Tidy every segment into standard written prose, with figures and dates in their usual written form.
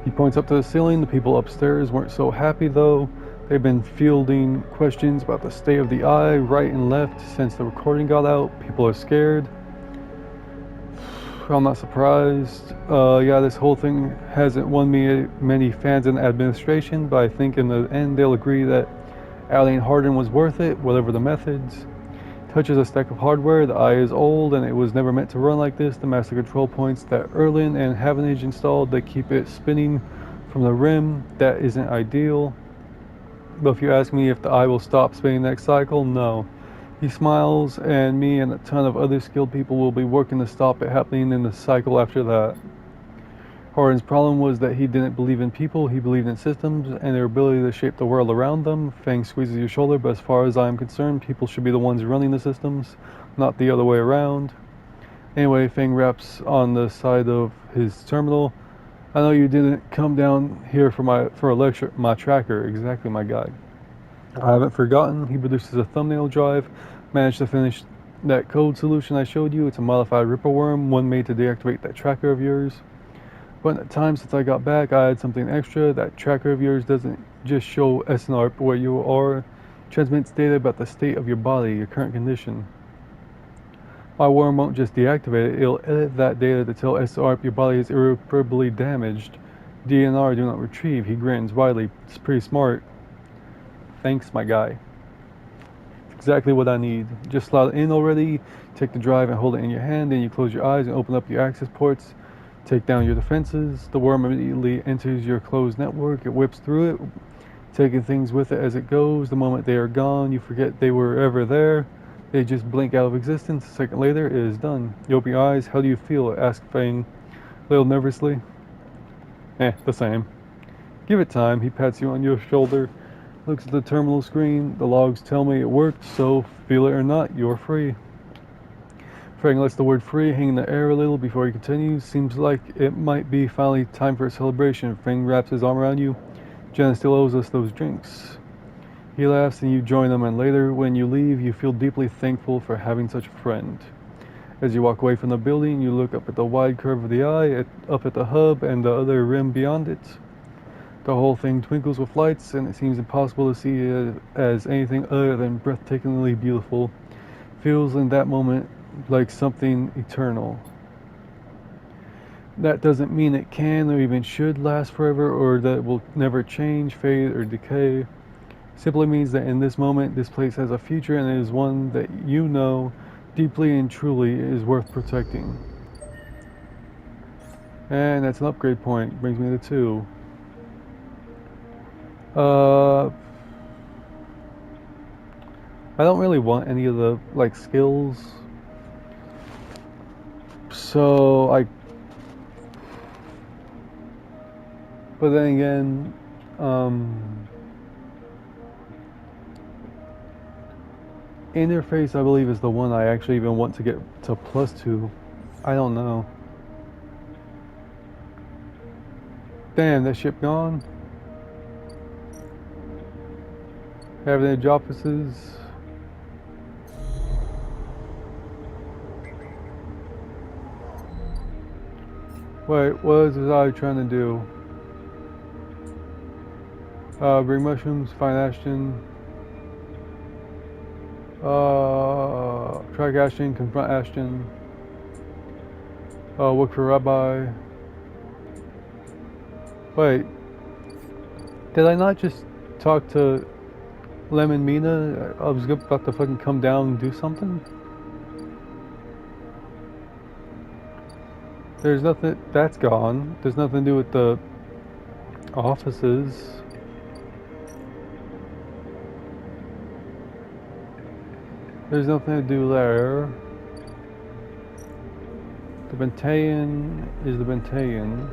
He points up to the ceiling. The people upstairs weren't so happy though. They've been fielding questions about the state of the eye, right and left, since the recording got out. People are scared. I'm not surprised. Yeah, this whole thing hasn't won me many fans in the administration, but I think in the end they'll agree that Alien Harden was worth it, whatever the methods. Touches a stack of hardware. The eye is old and it was never meant to run like this. The master control points that Erlin and Havenage installed, they keep it spinning from the rim. That isn't ideal. But if you ask me if the eye will stop spinning next cycle, no. He smiles, and me and a ton of other skilled people will be working to stop it happening in the cycle after that. Harden's problem was that he didn't believe in people, he believed in systems and their ability to shape the world around them. Fang squeezes your shoulder, but as far as I'm concerned, people should be the ones running the systems, not the other way around. Anyway, Fang raps on the side of his terminal. I know you didn't come down here for a lecture. My tracker, exactly, my guy. I haven't forgotten. He produces a thumbnail drive, managed to finish that code solution I showed you. It's a modified Ripper worm, one made to deactivate that tracker of yours. But in the time since I got back, I had something extra. That tracker of yours doesn't just show SNARP where you are, it transmits data about the state of your body, your current condition. My worm won't just deactivate it, it'll edit that data to tell SNARP your body is irreparably damaged. DNR do not retrieve. He grins widely. It's pretty smart. Thanks, my guy. Exactly what I need. Just slot it in already, take the drive and hold it in your hand, then you close your eyes and open up your access ports. Take down your defenses. The worm immediately enters your closed network. It whips through it, taking things with it as it goes. The moment they are gone, you forget they were ever there. They just blink out of existence. A second later, it is done. You open your eyes. How do you feel? Asked Fang, a little nervously. The same. Give it time. He pats you on your shoulder, looks at the terminal screen. The logs tell me it worked, so feel it or not, you're free. Fang lets the word free hang in the air a little before he continues. Seems like it might be finally time for a celebration. Fang wraps his arm around you. Jenna still owes us those drinks. He laughs and you join them, and later when you leave, you feel deeply thankful for having such a friend. As you walk away from the building, you look up at the wide curve of the eye, up at the hub and the other rim beyond it. The whole thing twinkles with lights, and it seems impossible to see it as anything other than breathtakingly beautiful. Feels in that moment like something eternal. That doesn't mean it can or even should last forever, or that it will never change, fade, or decay. It simply means that in this moment, this place has a future, and it is one that you know deeply and truly is worth protecting. And that's an upgrade point. Brings me to 2. I don't really want any of the skills, so but then again, interface I believe is the one I actually even want to get to +2. I don't know. Damn, that ship gone. Havenage offices. Wait, what was I trying to do? Bring mushrooms, find Ashton. Track Ashton, confront Ashton. Work for Rabbi. Wait, did I not just talk to Lemon Mina? I was about to fucking come down and do something? There's nothing, that's gone. There's nothing to do with the offices. There's nothing to do there. The Bentaean is the Bentaean.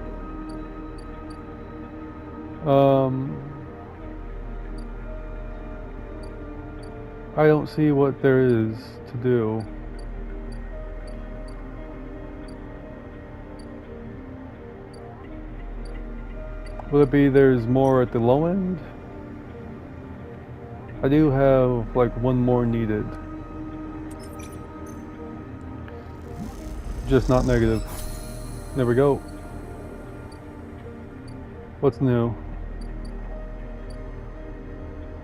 I don't see what there is to do. Will it be there's more at the low end? I do have one more needed. Just not negative. There we go. What's new?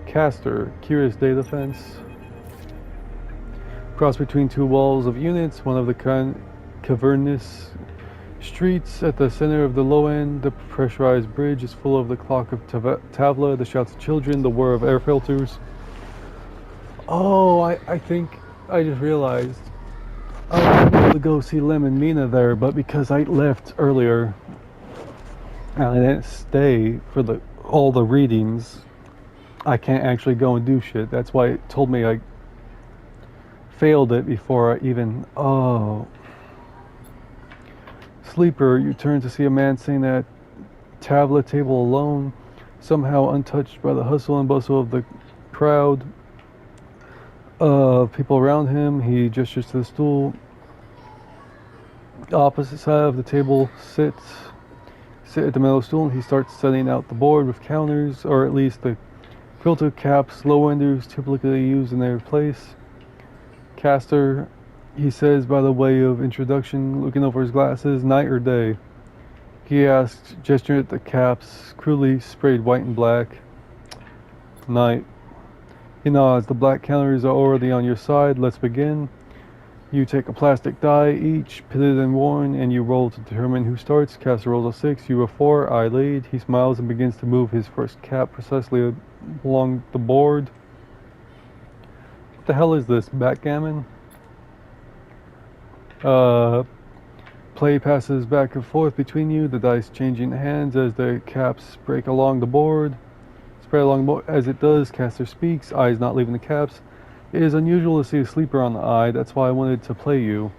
Caster, curious data fence. Cross between two walls of units, one of the cavernous streets at the center of the low end. The pressurized bridge is full of the clock of Tavla, the shouts of children, the whir of air filters. Oh, I think I just realized I was able to go see Lem and Mina there, but because I left earlier and I didn't stay for all the readings, I can't actually go and do shit. That's why it told me I failed it before I even... Oh. Sleeper, you turn to see a man sitting at a tablet table alone, somehow untouched by the hustle and bustle of the crowd. People around him. He gestures to the stool. The opposite side of the table sit at the middle stool, and he starts setting out the board with counters, or at least the filter caps low-enders typically used in their place. Caster, he says by the way of introduction, looking over his glasses, night or day? He asks, gesturing at the caps, crudely sprayed white and black. Night. He nods. The black counters are already on your side. Let's begin. You take a plastic die, each pitted and worn, and you roll to determine who starts. Caster rolls a 6, you a 4, I lead. He smiles and begins to move his first cap precisely along the board. What the hell is this? Backgammon? Play passes back and forth between you, the dice changing hands as the caps break along the board. Spread along the board. As it does, Caster speaks, eyes not leaving the caps. It is unusual to see a sleeper on the eye, that's why I wanted to play you.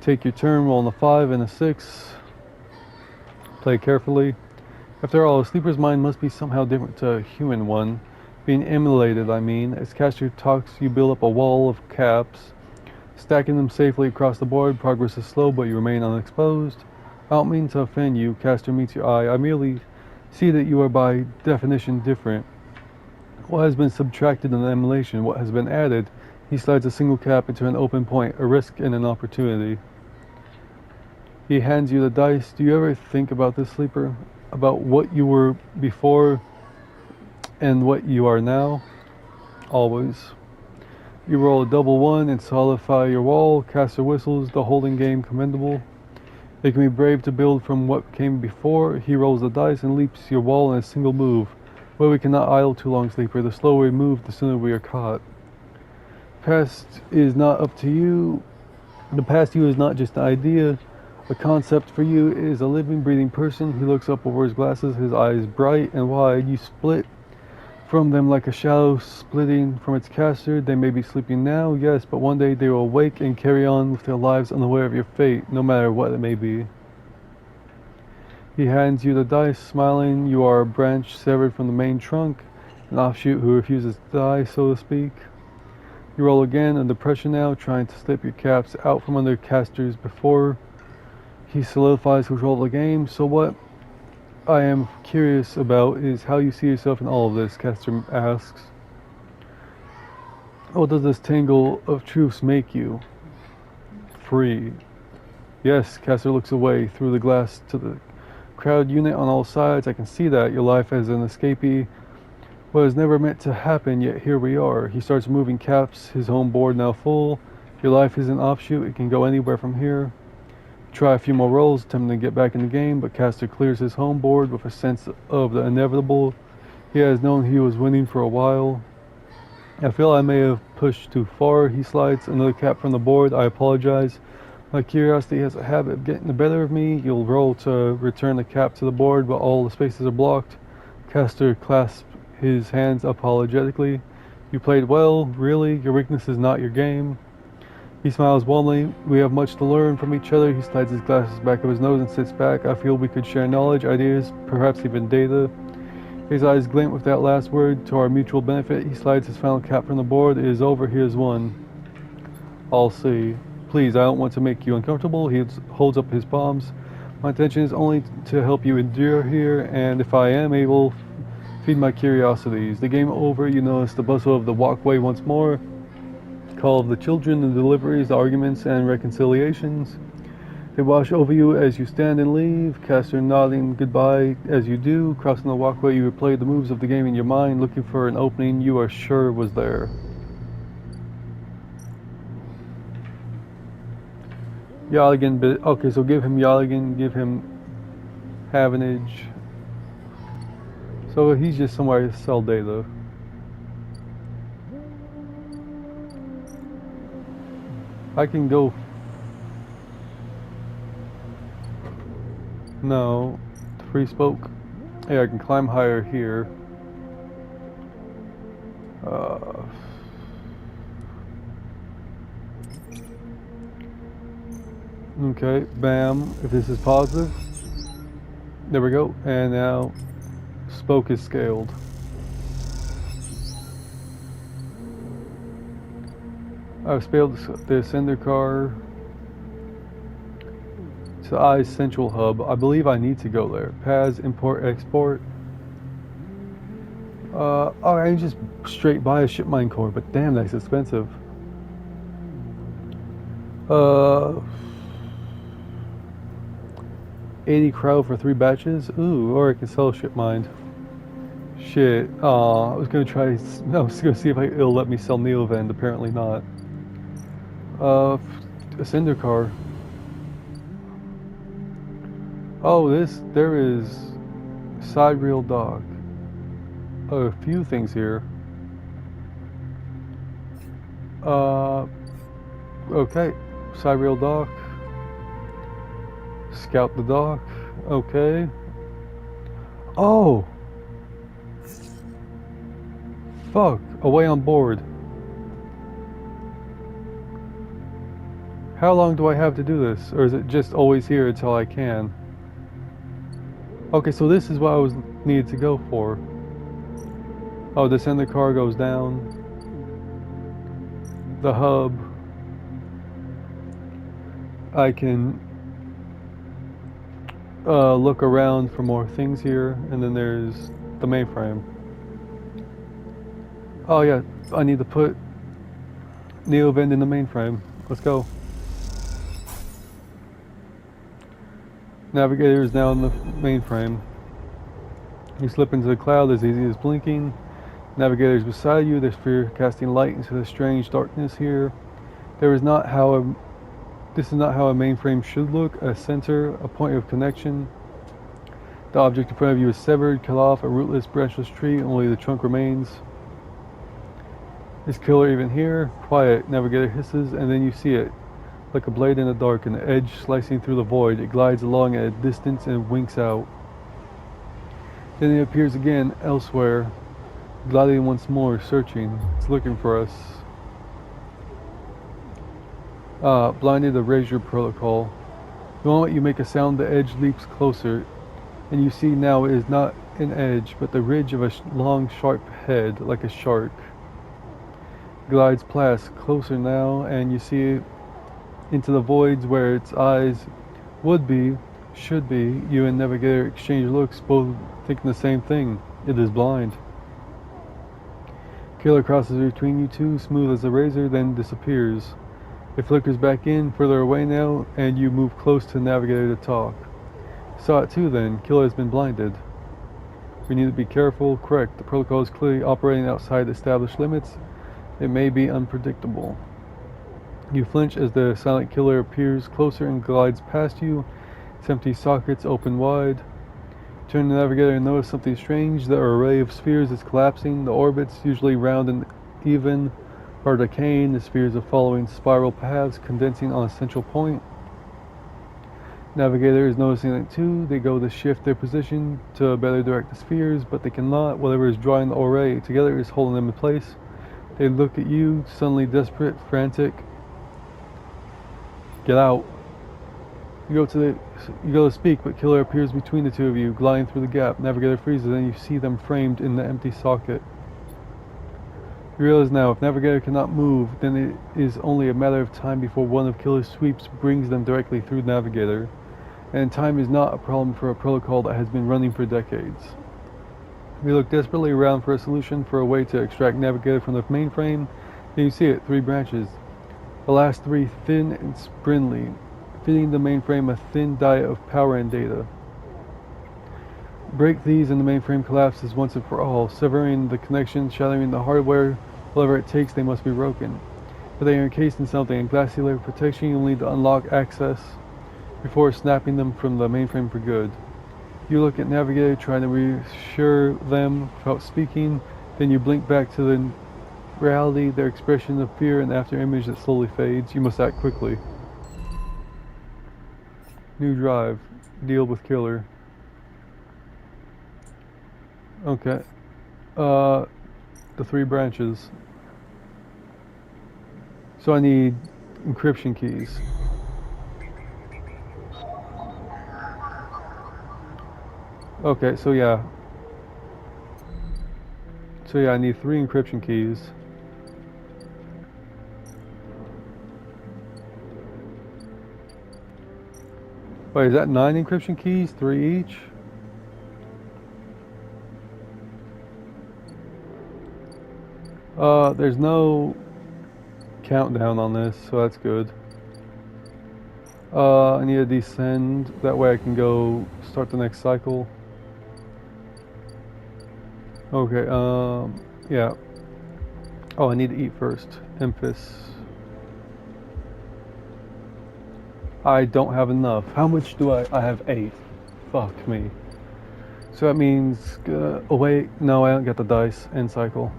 Take your turn, roll a 5 and a 6. Play carefully. After all, a sleeper's mind must be somehow different to a human one. Being emulated, I mean. As Caster talks, you build up a wall of caps. Stacking them safely across the board, progress is slow, but you remain unexposed. I don't mean to offend you, Caster meets your eye. I merely see that you are by definition different. What has been subtracted in the emulation? What has been added? He slides a single cap into an open point, a risk and an opportunity. He hands you the dice. Do you ever think about this, Sleeper? About what you were before and what you are now? Always. You roll a double 1 and solidify your wall. Caster whistles, the holding game commendable. It can be brave to build from what came before. He rolls the dice and leaps your wall in a single move. But we cannot idle too long, Sleeper. The slower we move, the sooner we are caught. Past is not up to you. The past you is not just an idea. A concept for you is a living, breathing person. He looks up over his glasses, his eyes bright and wide. You split from them like a shadow splitting from its caster. They may be sleeping now, yes, but one day they will awake and carry on with their lives unaware of your fate, no matter what it may be. He hands you the dice, smiling. You are a branch severed from the main trunk, an offshoot who refuses to die, so to speak. You roll again, under pressure now, trying to slip your caps out from under casters before he solidifies control of the game. So what I am curious about is how you see yourself in all of this, Caster asks. What does this tangle of truths make you? Free. Yes, Caster looks away through the glass to the crowd unit on all sides. I can see that. Your life as an escapee was never meant to happen, yet here we are. He starts moving caps, his home board now full. Your life is an offshoot, it can go anywhere from here. Try a few more rolls, attempting to get back in the game, but Caster clears his home board with a sense of the inevitable. He has known he was winning for a while. I feel I may have pushed too far. He slides another cap from the board. I apologize. My curiosity has a habit of getting the better of me. You'll roll to return the cap to the board, but all the spaces are blocked. Caster clasps his hands apologetically. You played well, really. Your weakness is not your game. He smiles warmly. We have much to learn from each other. He slides his glasses back of his nose and sits back. I feel we could share knowledge, ideas, perhaps even data. His eyes glint with that last word. To our mutual benefit, he slides his final cap from the board. It is over. Here's one. I'll see. Please, I don't want to make you uncomfortable. He holds up his palms. My intention is only to help you endure here, and if I am able, feed my curiosities. The game over, you notice the bustle of the walkway once more. Call of the children, the deliveries, the arguments, and reconciliations. They wash over you as you stand and leave, caster nodding goodbye as you do. Crossing the walkway, you replay the moves of the game in your mind, looking for an opening you are sure was there. Yaligan, okay, so give him Yaligan, give him Havenage. So he's just somewhere to sell data. I can go. No. Free spoke. Yeah, I can climb higher here. Okay, bam. If this is positive. There we go. And now spoke is scaled. I've scaled the Ascender car to ICE Central Hub. I believe I need to go there. PAS import export. Oh, I can just straight buy a ship mine core, but damn, that's expensive. 80 crow for 3 batches. Ooh, or I can sell ship mine. Shit. I was gonna try. I was gonna see if it'll let me sell Neovend. Apparently not. Ascender car. Oh, there is side rail dock. A few things here. Okay. Side rail dock. Scout the dock. Okay. Oh! Fuck. Away on board. How long do I have to do this? Or is it just always here until I can? Okay, so this is what I was needed to go for. Oh, the Ascender car goes down. The hub. I can look around for more things here, and then there's the mainframe. Oh yeah, I need to put Neovend in the mainframe. Let's go. Navigator is now in the mainframe. You slip into the cloud as easy as blinking. Navigator is beside you, their sphere casting light into the strange darkness here. This is not how a mainframe should look. A center, a point of connection. The object in front of you is severed, cut off, a rootless, branchless tree, only the trunk remains. Is killer even here? Quiet, Navigator hisses, and then you see it. Like a blade in the dark, an edge slicing through the void. It glides along at a distance and winks out. Then it appears again, elsewhere, gliding once more, searching. It's looking for us. Blinded, erasure protocol. The moment you make a sound, the edge leaps closer, and you see now it is not an edge, but the ridge of a long, sharp head, like a shark. Glides past, closer now, and you see it into the voids where its eyes would be, should be. You and Navigator exchange looks, both thinking the same thing. It is blind. Killer crosses between you two, smooth as a razor, then disappears. It flickers back in, further away now, and you move close to Navigator to talk. Saw it too then. Killer has been blinded. We need to be careful. Correct. The protocol is clearly operating outside established limits. It may be unpredictable. You flinch as the silent killer appears closer and glides past you. Its empty sockets open wide. Turn the Navigator and notice something strange. The array of spheres is collapsing. The orbits, usually round and even, are decaying. The spheres are following spiral paths, condensing on a central point. Navigator is noticing it too. They go to shift their position to better direct the spheres, but they cannot. Whatever is drawing the array together is holding them in place. They look at you, suddenly desperate, frantic. Get out. You go to speak, but Killer appears between the two of you, gliding through the gap. Navigator freezes, and you see them framed in the empty socket. You realize now, if Navigator cannot move, then it is only a matter of time before one of Killer's sweeps brings them directly through Navigator. And time is not a problem for a protocol that has been running for decades. We look desperately around for a solution, for a way to extract Navigator from the mainframe. Then you see it, 3 branches. The last 3 thin and spindly, feeding the mainframe a thin diet of power and data. Break these and the mainframe collapses once and for all, severing the connections, shattering the hardware. Whatever it takes, they must be broken. But they are encased in something, a glassy layer of protection. You'll need to unlock access before snapping them from the mainframe for good. You look at Navigator, trying to reassure them without speaking. Then you blink back to the reality, their expression of fear, and after image that slowly fades. You must act quickly. New drive. Deal with killer. Okay. The 3 branches. So I need encryption keys. Okay, so yeah. I need 3 encryption keys. Wait, is that 9 encryption keys? 3 each? There's no countdown on this, so that's good. I need to descend, that way I can go start the next cycle. Okay, yeah. Oh, I need to eat first. Emphasis. I don't have enough. How much do I have 8. Fuck me. So that means, oh wait, no, I don't get the dice. End cycle.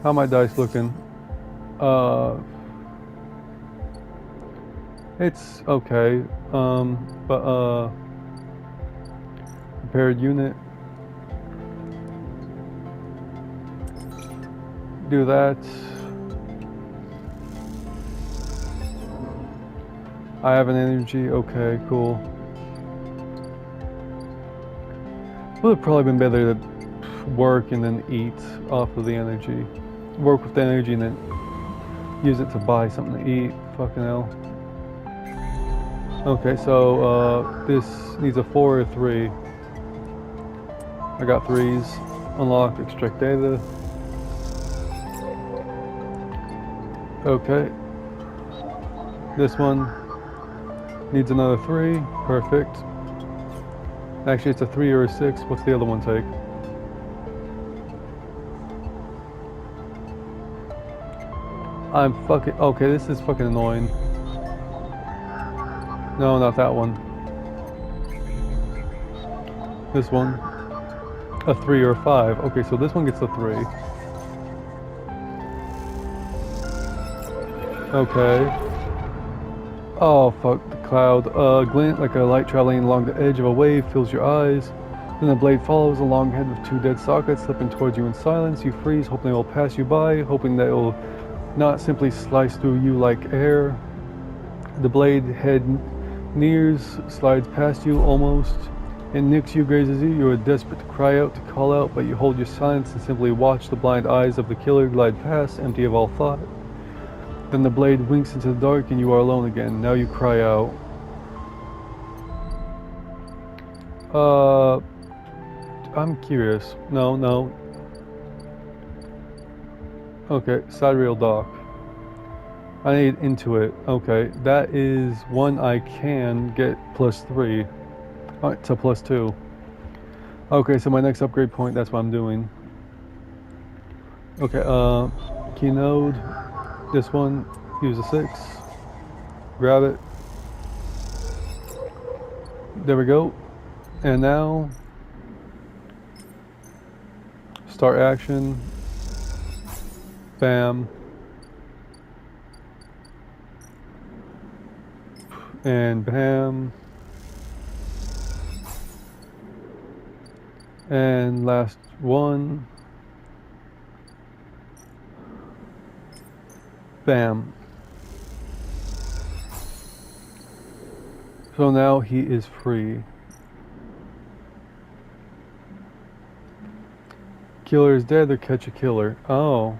How my dice looking? It's okay. But prepared unit. Do that. I have an energy. Okay, cool. Would have probably been better to work and then eat off of the energy. Work with the energy and then use it to buy something to eat. Fucking hell. Okay, so this needs a 4 or 3. I got 3s. Unlock, extract data. Okay. This one needs another 3. Perfect. Actually, it's a 3 or a 6. What's the other one take? I'm fucking... Okay, this is fucking annoying. No, not that one. This one. A 3 or a 5. Okay, so this one gets a 3. Okay. Oh, fuck. The cloud. Glint like a light traveling along the edge of a wave fills your eyes. Then the blade follows along ahead with 2 dead sockets slipping towards you in silence. You freeze, hoping it will pass you by, hoping that it will not simply slice through you like air. The blade head nears, slides past you almost. It nicks you, grazes you. You are desperate to cry out, to call out, but you hold your silence and simply watch the blind eyes of the killer glide past, empty of all thought. Then the blade winks into the dark and you are alone again. Now you cry out. I'm curious. No. Okay, side rail dock. I need into it. Okay, that is one I can get +3 to +2. Okay, so my next upgrade point, that's what I'm doing. Okay, key node. This one, use a 6. Grab it. There we go. And now, start action. Bam. And bam. And last one. Bam. So now he is free. Killer is dead, or catch a killer. Oh.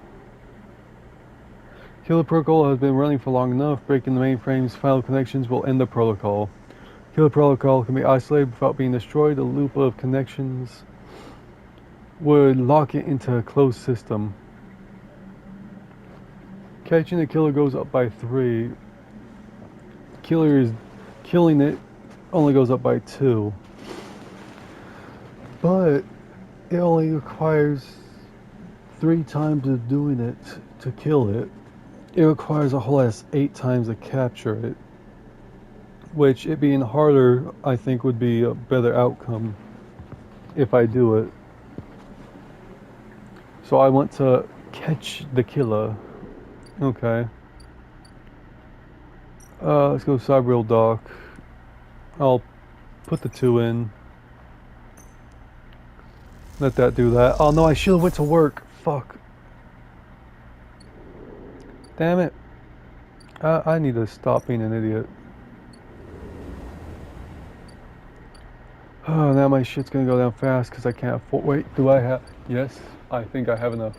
Killer protocol has been running for long enough. Breaking the mainframe's final connections will end the protocol. Killer protocol can be isolated without being destroyed. A loop of connections would lock it into a closed system. Catching the killer goes up by 3. Killing it only goes up by 2. But it only requires 3 times of doing it to kill it. It requires a whole ass 8 times to capture it. Which, it being harder, I think would be a better outcome if I do it. So I want to catch the killer. Okay. Let's go Cyberreal Dock. I'll put the 2 in. Let that do that. Oh no, I should have went to work. Fuck. Damn it. I need to stop being an idiot. Oh, now my shit's gonna go down fast because I can't afford. Wait, do I have? Yes, I think I have enough.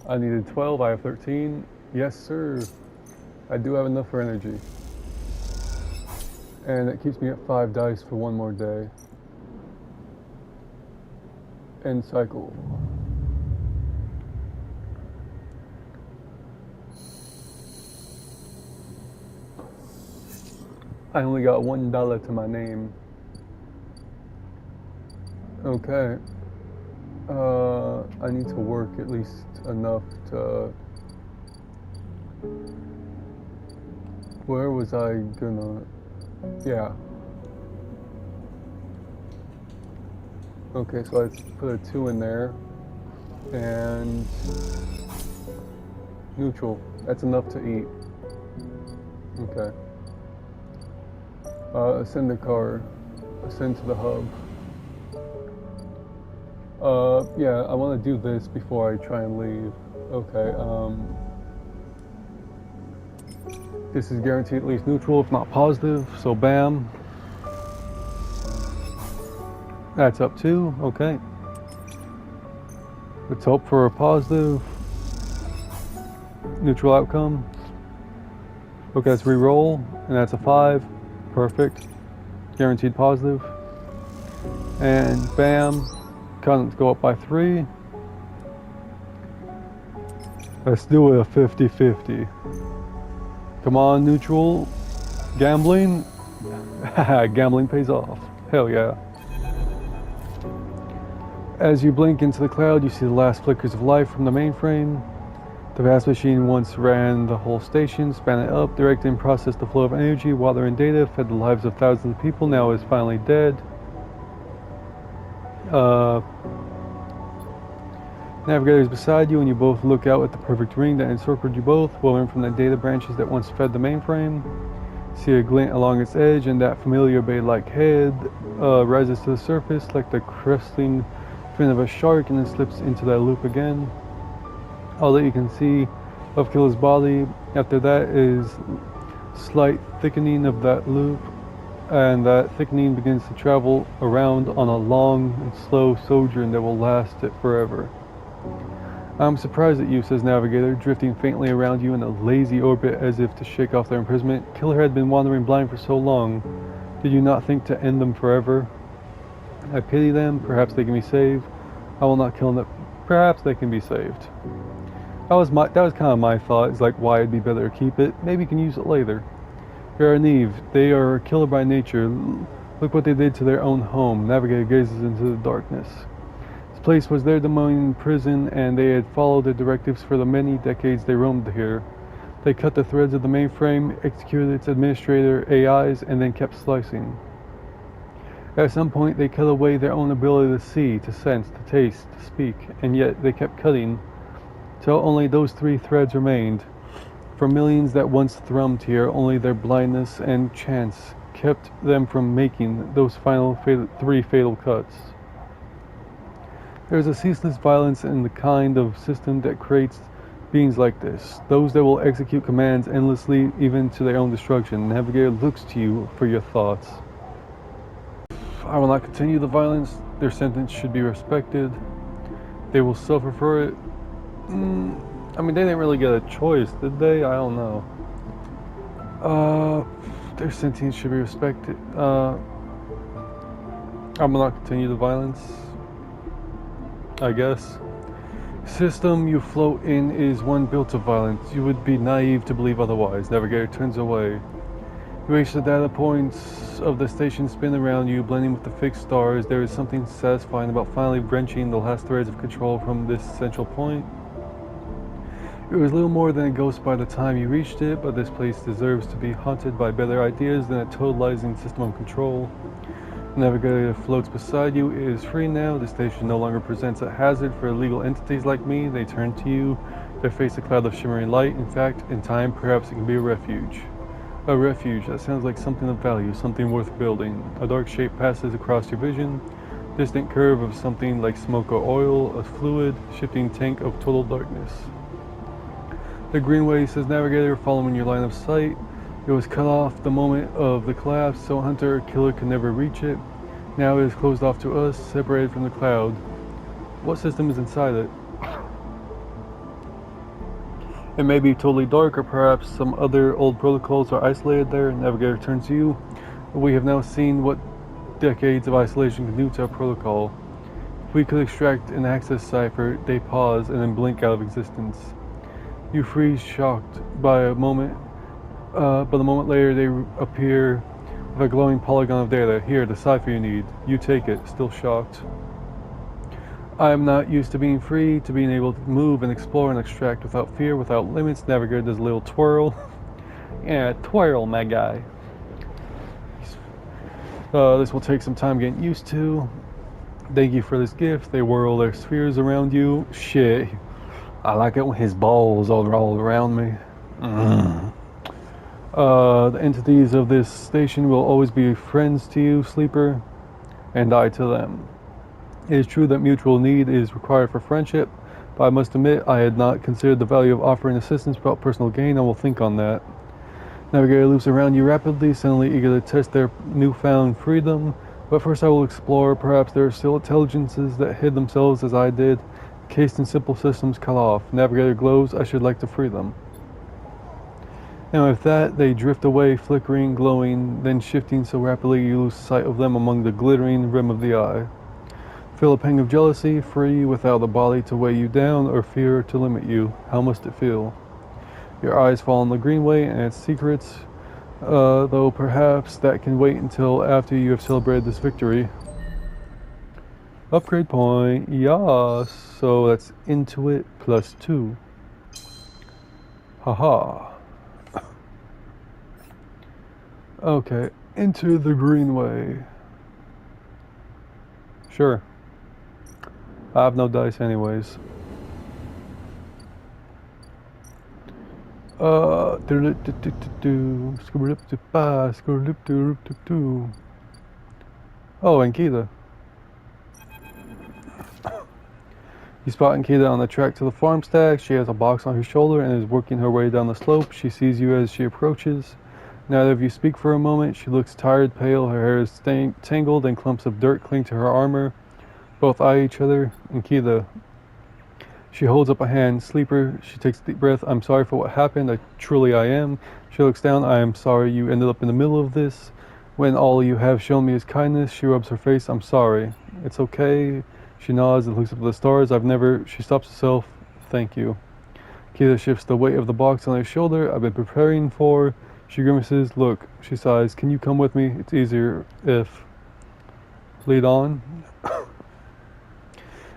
I needed 12, I have 13. Yes, sir. I do have enough for energy. And it keeps me at 5 dice for 1 more day. End cycle. I only got $1 to my name. Okay. I need to work at least enough to... Where was I gonna... Yeah. Okay, so let's put a 2 in there. And... neutral. That's enough to eat. Okay. Ascend the car. Ascend to the hub. Yeah, I want to do this before I try and leave. Okay, this is guaranteed at least neutral, if not positive, so bam. That's up 2, okay. Let's hope for a positive. Neutral outcome. Okay, let's re-roll, and that's a 5. Perfect. Guaranteed positive. And bam. Let's go up by 3. Let's do it a 50-50. Come on, neutral. Gambling. Gambling pays off. Hell yeah. As you blink into the cloud, you see the last flickers of life from the mainframe. The vast machine once ran the whole station, span it up, directed and processed the flow of energy, water, and data, fed the lives of thousands of people, now is finally dead. Navigator is beside you, and you both look out at the perfect ring that encircled you both, woven from the data branches that once fed the mainframe. See a glint along its edge, and that familiar blade-like head rises to the surface like the cresting fin of a shark, and then slips into that loop again. All that you can see of Killer's body after that is slight thickening of that loop, and that thickening begins to travel around on a long and slow sojourn that will last it forever. I'm surprised at you, says Navigator, drifting faintly around you in a lazy orbit as if to shake off their imprisonment. Killer had been wandering blind for so long. Did you not think to end them forever? I pity them. Perhaps they can be saved. I will not kill them. Perhaps they can be saved. That was kind of my thought. It's like, why it'd be better to keep it. Maybe you can use it later. Neve, they are a killer by nature. Look what they did to their own home. Navigator gazes into the darkness. This place was their domain prison, and they had followed the directives for the many decades they roamed here. They cut the threads of the mainframe, executed its administrator AIs, and then kept slicing. At some point, they cut away their own ability to see, to sense, to taste, to speak, and yet they kept cutting, till only those 3 threads remained. For millions that once thrummed here, only their blindness and chance kept them from making those final 3 fatal cuts. There is a ceaseless violence in the kind of system that creates beings like this, those that will execute commands endlessly, even to their own destruction. Navigator looks to you for your thoughts. I will not continue the violence. Their sentence should be respected. They will suffer for it. I mean, they didn't really get a choice, did they? I don't know. Their sentence should be respected. I will not continue the violence. I guess. System you float in is one built of violence. You would be naive to believe otherwise. Navigator turns away. You reach the data points of the station spin around you, blending with the fixed stars. There is something satisfying about finally wrenching the last threads of control from this central point. It was little more than a ghost by the time you reached it, but this place deserves to be haunted by better ideas than a totalizing system of control. The navigator floats beside you. It is free now. The station no longer presents a hazard for illegal entities like me. They turn to you. They face a cloud of shimmering light. In fact, in time, perhaps it can be a refuge. A refuge, that sounds like something of value, something worth building. A dark shape passes across your vision. Distant curve of something like smoke or oil, a fluid, shifting tank of total darkness. The Greenway, says navigator, following your line of sight. It was cut off the moment of the collapse, so hunter or killer could never reach it. Now it is closed off to us, separated from the cloud. What system is inside it? It may be totally dark, or perhaps some other old protocols are isolated there. Navigator turns to you. We have now seen what decades of isolation can do to a protocol. If we could extract an access cipher, they pause and then blink out of existence. You freeze, shocked by a moment. But a moment later, they appear with a glowing polygon of data. Here, the cipher you need. You take it, still shocked. I am not used to being free, to being able to move and explore and extract without fear, without limits. Navigator does a little twirl. Yeah, twirl, my guy. This will take some time getting used to. Thank you for this gift. They whirl their spheres around you. Shit. I like it when his balls are all around me. The entities of this station will always be friends to you, Sleeper, and I to them. It is true that mutual need is required for friendship, but I must admit I had not considered the value of offering assistance without personal gain. I will think on that. Navigator loops around you rapidly, suddenly eager to test their newfound freedom. But first I will explore. Perhaps there are still intelligences that hid themselves as I did, cased in simple systems cut off. Navigator glows. I should like to free them. And with that, they drift away, flickering, glowing, then shifting so rapidly you lose sight of them among the glittering rim of the eye. Feel a pang of jealousy, free, without a body to weigh you down, or fear to limit you. How must it feel? Your eyes fall on the Greenway and its secrets, though perhaps that can wait until after you have celebrated this victory. Upgrade point, yes. So that's Intuit +2. Haha. Okay, into the Greenway. Sure. I have no dice anyways. Oh, Ankita. You spot Ankita on the track to the farm stack. She has a box on her shoulder and is working her way down the slope. She sees you as she approaches. Neither of you speak for a moment. She looks tired, pale. Her hair is tangled and clumps of dirt cling to her armor. Both eye each other. Ankita. She holds up a hand. Sleeper. She takes a deep breath. I'm sorry for what happened. Truly I am. She looks down. I am sorry you ended up in the middle of this. When all you have shown me is kindness. She rubs her face. I'm sorry. It's okay. She nods and looks up at the stars. She stops herself. Thank you. Ankita shifts the weight of the box on her shoulder. I've been preparing for. She grimaces. Look. She sighs. Can you come with me? It's easier if. Lead on.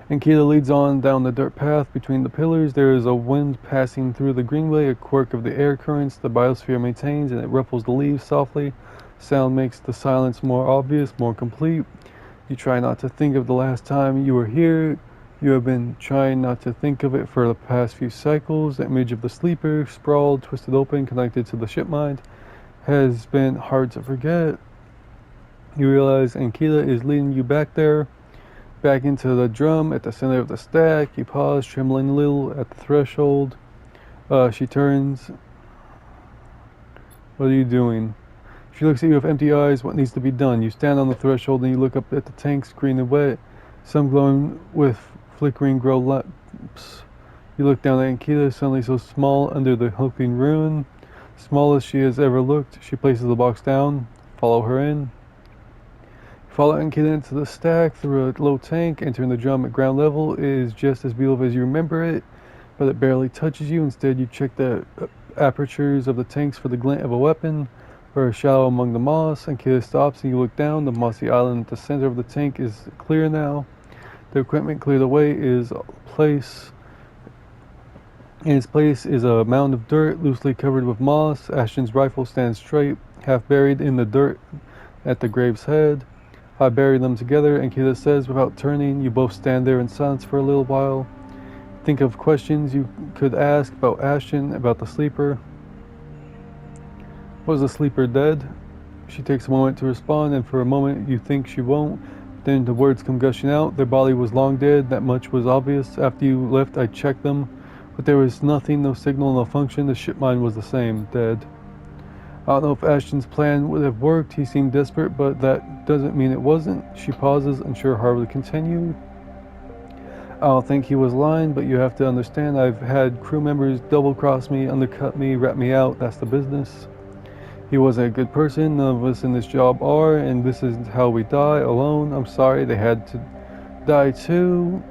Ankita leads on down the dirt path between the pillars. There is a wind passing through the Greenway, a quirk of the air currents the biosphere maintains, and it ruffles the leaves softly. Sound makes the silence more obvious, more complete. You try not to think of the last time you were here. You have been trying not to think of it for the past few cycles. The image of the sleeper, sprawled, twisted open, connected to the ship mind, has been hard to forget. You realize Ankita is leading you back there. Back into the drum at the center of the stack. You pause, trembling a little at the threshold. She turns. What are you doing? She looks at you with empty eyes. What needs to be done? You stand on the threshold and you look up at the tanks, green and wet, some glowing with flickering glow lamps. You look down at Ankita, suddenly so small under the hulking ruin. Small as she has ever looked. She places the box down. Follow her in. Following Kid into the stack through a low tank, entering the drum at ground level is just as beautiful as you remember it, but it barely touches you. Instead, you check the apertures of the tanks for the glint of a weapon or a shadow among the moss. And Kid stops and you look down. The mossy island at the center of the tank is clear now. The equipment cleared away is place. In its place is a mound of dirt loosely covered with moss. Ashton's rifle stands straight, half buried in the dirt at the grave's head. I bury them together, and Kida says without turning. You both stand there in silence for a little while. Think of questions you could ask about Ashton, about the sleeper. Was the sleeper dead? She takes a moment to respond, and for a moment you think she won't. Then the words come gushing out. Their body was long dead, that much was obvious. After you left, I checked them, but there was nothing, no signal, no function. The ship mine was the same, dead. I don't know if Ashton's plan would have worked. He seemed desperate, but that doesn't mean it wasn't. She pauses, unsure how to continue. I don't think he was lying, but you have to understand I've had crew members double-cross me, undercut me, rat me out. That's the business. He wasn't a good person. None of us in this job are, and this is how we die, alone. I'm sorry they had to die too.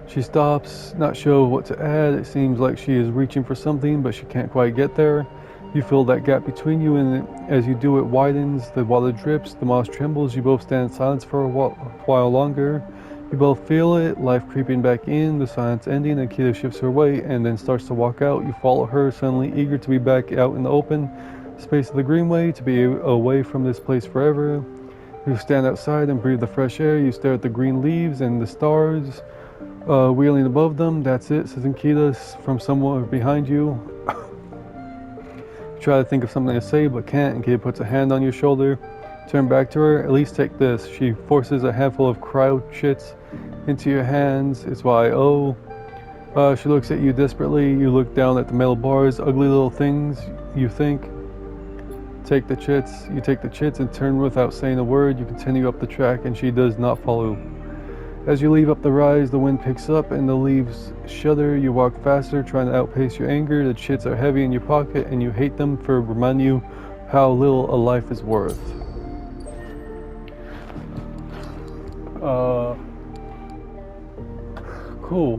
She stops, not sure what to add. It seems like she is reaching for something, but she can't quite get there. You feel that gap between you, and as you do, it widens. The water drips, the moss trembles. You both stand in silence for a while longer. You both feel it, life creeping back in, the silence ending. Akita shifts her weight and then starts to walk out. You follow her, suddenly eager to be back out in the open space of the greenway, to be away from this place forever. You stand outside and breathe the fresh air. You stare at the green leaves and the stars wheeling above them. That's it, says Akita from somewhere behind you. Try to think of something to say, but can't. And Kid puts a hand on your shoulder. Turn back to her. At least take this. She forces a handful of cryo chits into your hands. It's why, oh. She looks at you desperately. You look down at the metal bars. Ugly little things, you think. Take the chits. You take the chits and turn without saying a word. You continue up the track, and she does not follow. As you leave up the rise, the wind picks up and the leaves shudder. You walk faster, trying to outpace your anger. The chits are heavy in your pocket, and you hate them for reminding you how little a life is worth. Cool.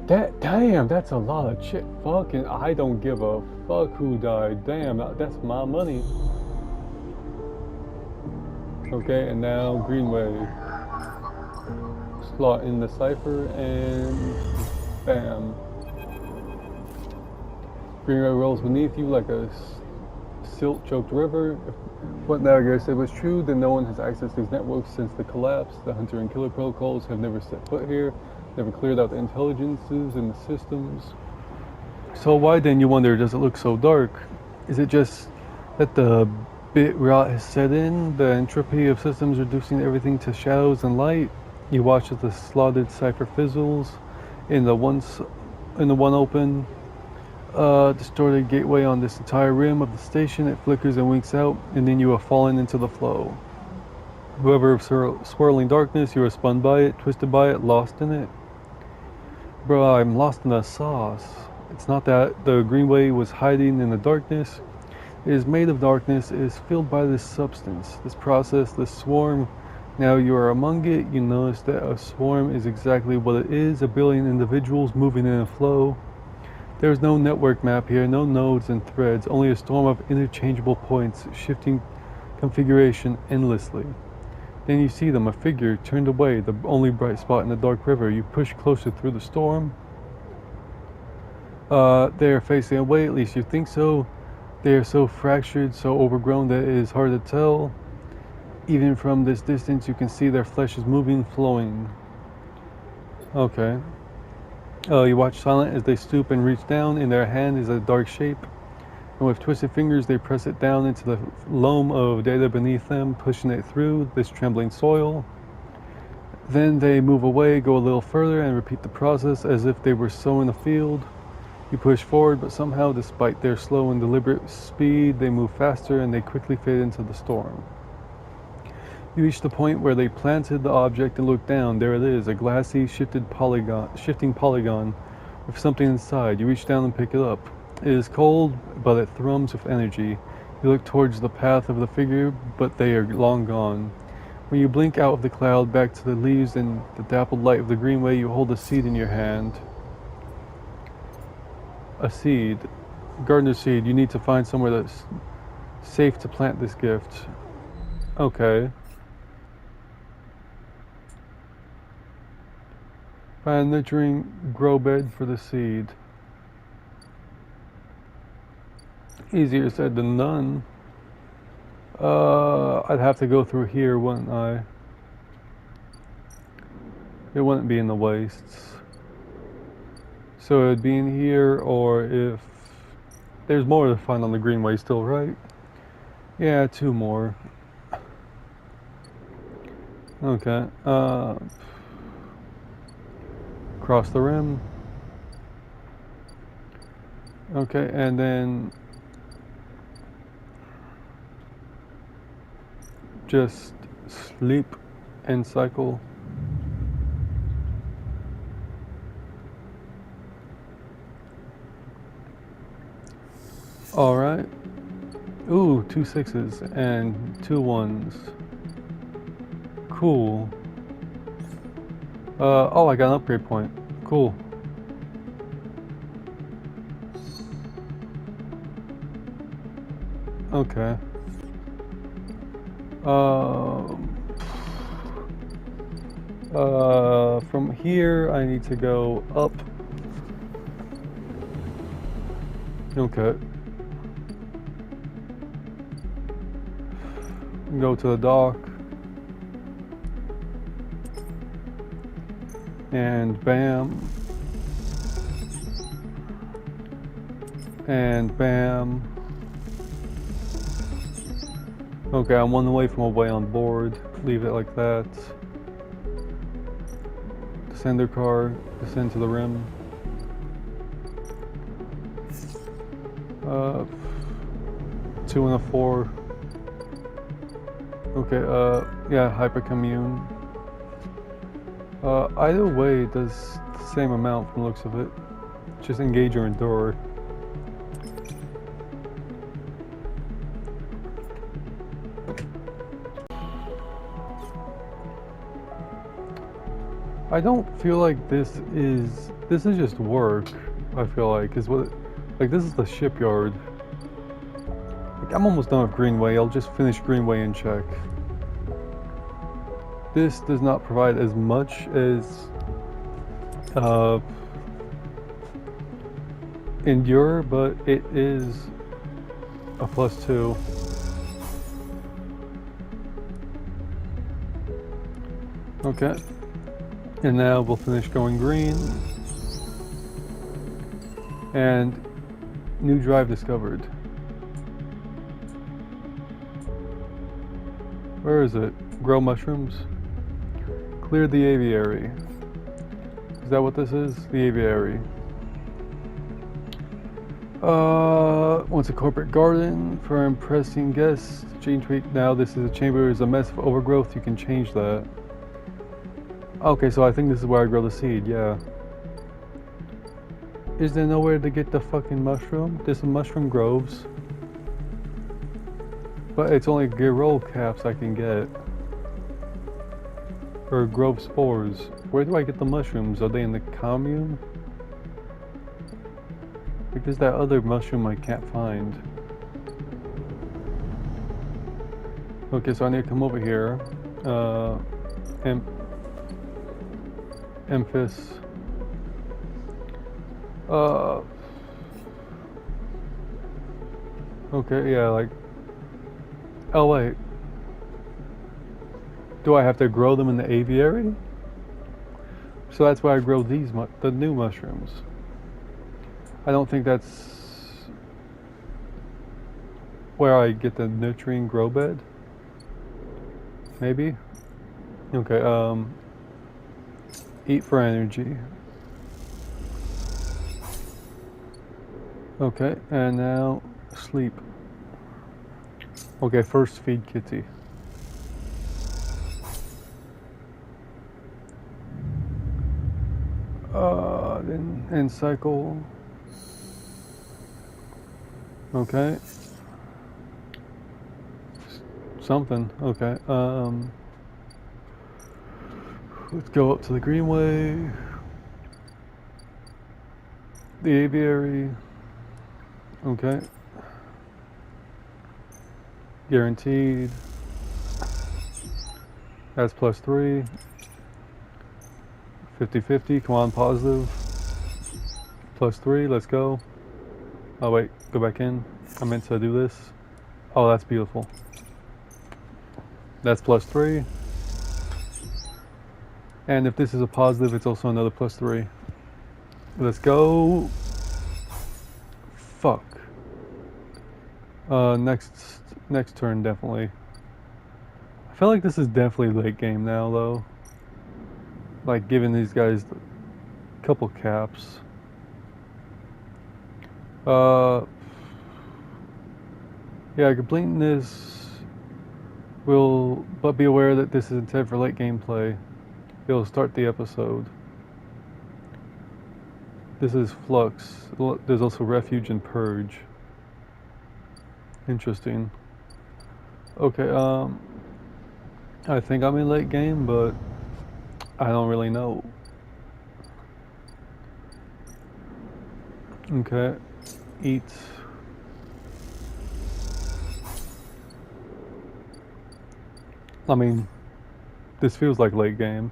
Damn, that's a lot of chit. Fucking, I don't give a fuck who died. Damn, that's my money. Okay, and now Greenway. Slot in the cipher and bam. Greenway rolls beneath you like a silt-choked river. If what Navigator said was true, then no one has accessed these networks since the collapse. The hunter and killer protocols have never set foot here, never cleared out the intelligences in the systems. So why then, you wonder, does it look so dark? Is it just that the bit rot has set in, the entropy of systems reducing everything to shadows and light? You watch as the slotted cipher fizzles in the one open, distorted gateway on this entire rim of the station. It flickers and winks out, and then you are fallen into the flow. Whoever of swirling darkness, you are spun by it, twisted by it, lost in it. Bro, I'm lost in the sauce. It's not that the greenway was hiding in the darkness. It is made of darkness. It is filled by this substance, this process, this swarm. Now you are among it. You notice that a swarm is exactly what it is, 1 billion individuals moving in a flow. There is no network map here, no nodes and threads, only a storm of interchangeable points, shifting configuration endlessly. Then you see them, a figure turned away, the only bright spot in the dark river. You push closer through the storm. They are facing away, at least you think so. They are so fractured, so overgrown that it is hard to tell. Even from this distance, you can see their flesh is moving, flowing. Okay. You watch silent as they stoop and reach down. In their hand is a dark shape, and with twisted fingers they press it down into the loam of data beneath them, pushing it through this trembling soil. Then they move away, go a little further, and repeat the process as if they were sowing a field. You push forward, but somehow, despite their slow and deliberate speed, they move faster and they quickly fade into the storm. You reach the point where they planted the object and look down. There it is, a glassy, shifting polygon with something inside. You reach down and pick it up. It is cold, but it thrums with energy. You look towards the path of the figure, but they are long gone. When you blink out of the cloud back to the leaves and the dappled light of the greenway, you hold a seed in your hand. A seed. Gardener's seed. You need to find somewhere that's safe to plant this gift. Okay. Find a nurturing grow bed for the seed. Easier said than done. I'd have to go through here, wouldn't I? It wouldn't be in the wastes. So it'd be in here, or if... There's more to find on the greenway still, right? Yeah, 2 more. Okay. Cross the rim. Okay, and then... just sleep and cycle. Alright. Ooh, 2 6s and 2 1s. Cool. Oh, I got an upgrade point. Cool. Okay. From here I need to go up. Okay. Go to the dock. And bam. And bam. Okay, I'm 1 away from a way on board. Leave it like that. Descender car, descend to the rim. 2 and a 4. Okay, yeah, hypercommune. Either way it does the same amount from the looks of it. Just engage or endure. I don't feel like this is just work. I feel like is what, like this is the shipyard. Like I'm almost done with Greenway. I'll just finish Greenway and check. This does not provide as much as Endure, but it is a +2. Okay. And now we'll finish going green. And new drive discovered. Where is it? Grow mushrooms? Clear the aviary. Is that what this is? The aviary. Once a corporate garden for impressing guests. Change tweak. Now this is a chamber. Is a mess of overgrowth. You can change that. Okay, so I think this is where I grow the seed, yeah. Is there nowhere to get the fucking mushroom? There's some mushroom groves. But it's only Girol caps I can get. Or grove spores. Where do I get the mushrooms? Are they in the commune? Because that other mushroom I can't find. Okay, so I need to come over here. Emphis. Okay, yeah, like... Oh, wait. Do I have to grow them in the aviary? So that's why I grow these, the new mushrooms. I don't think that's where I get the nurturing grow bed. Maybe? Okay, eat for energy. Okay, and now sleep. Okay, first feed Kitty. Then end cycle. Okay. Something. Okay. Let's go up to the Greenway. The Aviary. Okay. Guaranteed. That's +3. 50-50. Come on, positive. +3. Let's go. Oh, wait. Go back in. I meant to do this. Oh, that's beautiful. That's +3. And if this is a positive, it's also another +3. Let's go. Fuck. Next turn, definitely. I feel like this is definitely late game now, though. Like, giving these guys a couple caps. Yeah, completing this will, but be aware that this is intended for late gameplay. It'll start the episode. This is Flux. There's also Refuge and Purge. Interesting. Okay, I think I'm in late game, but I don't really know. Okay, eat. I mean, this feels like late game.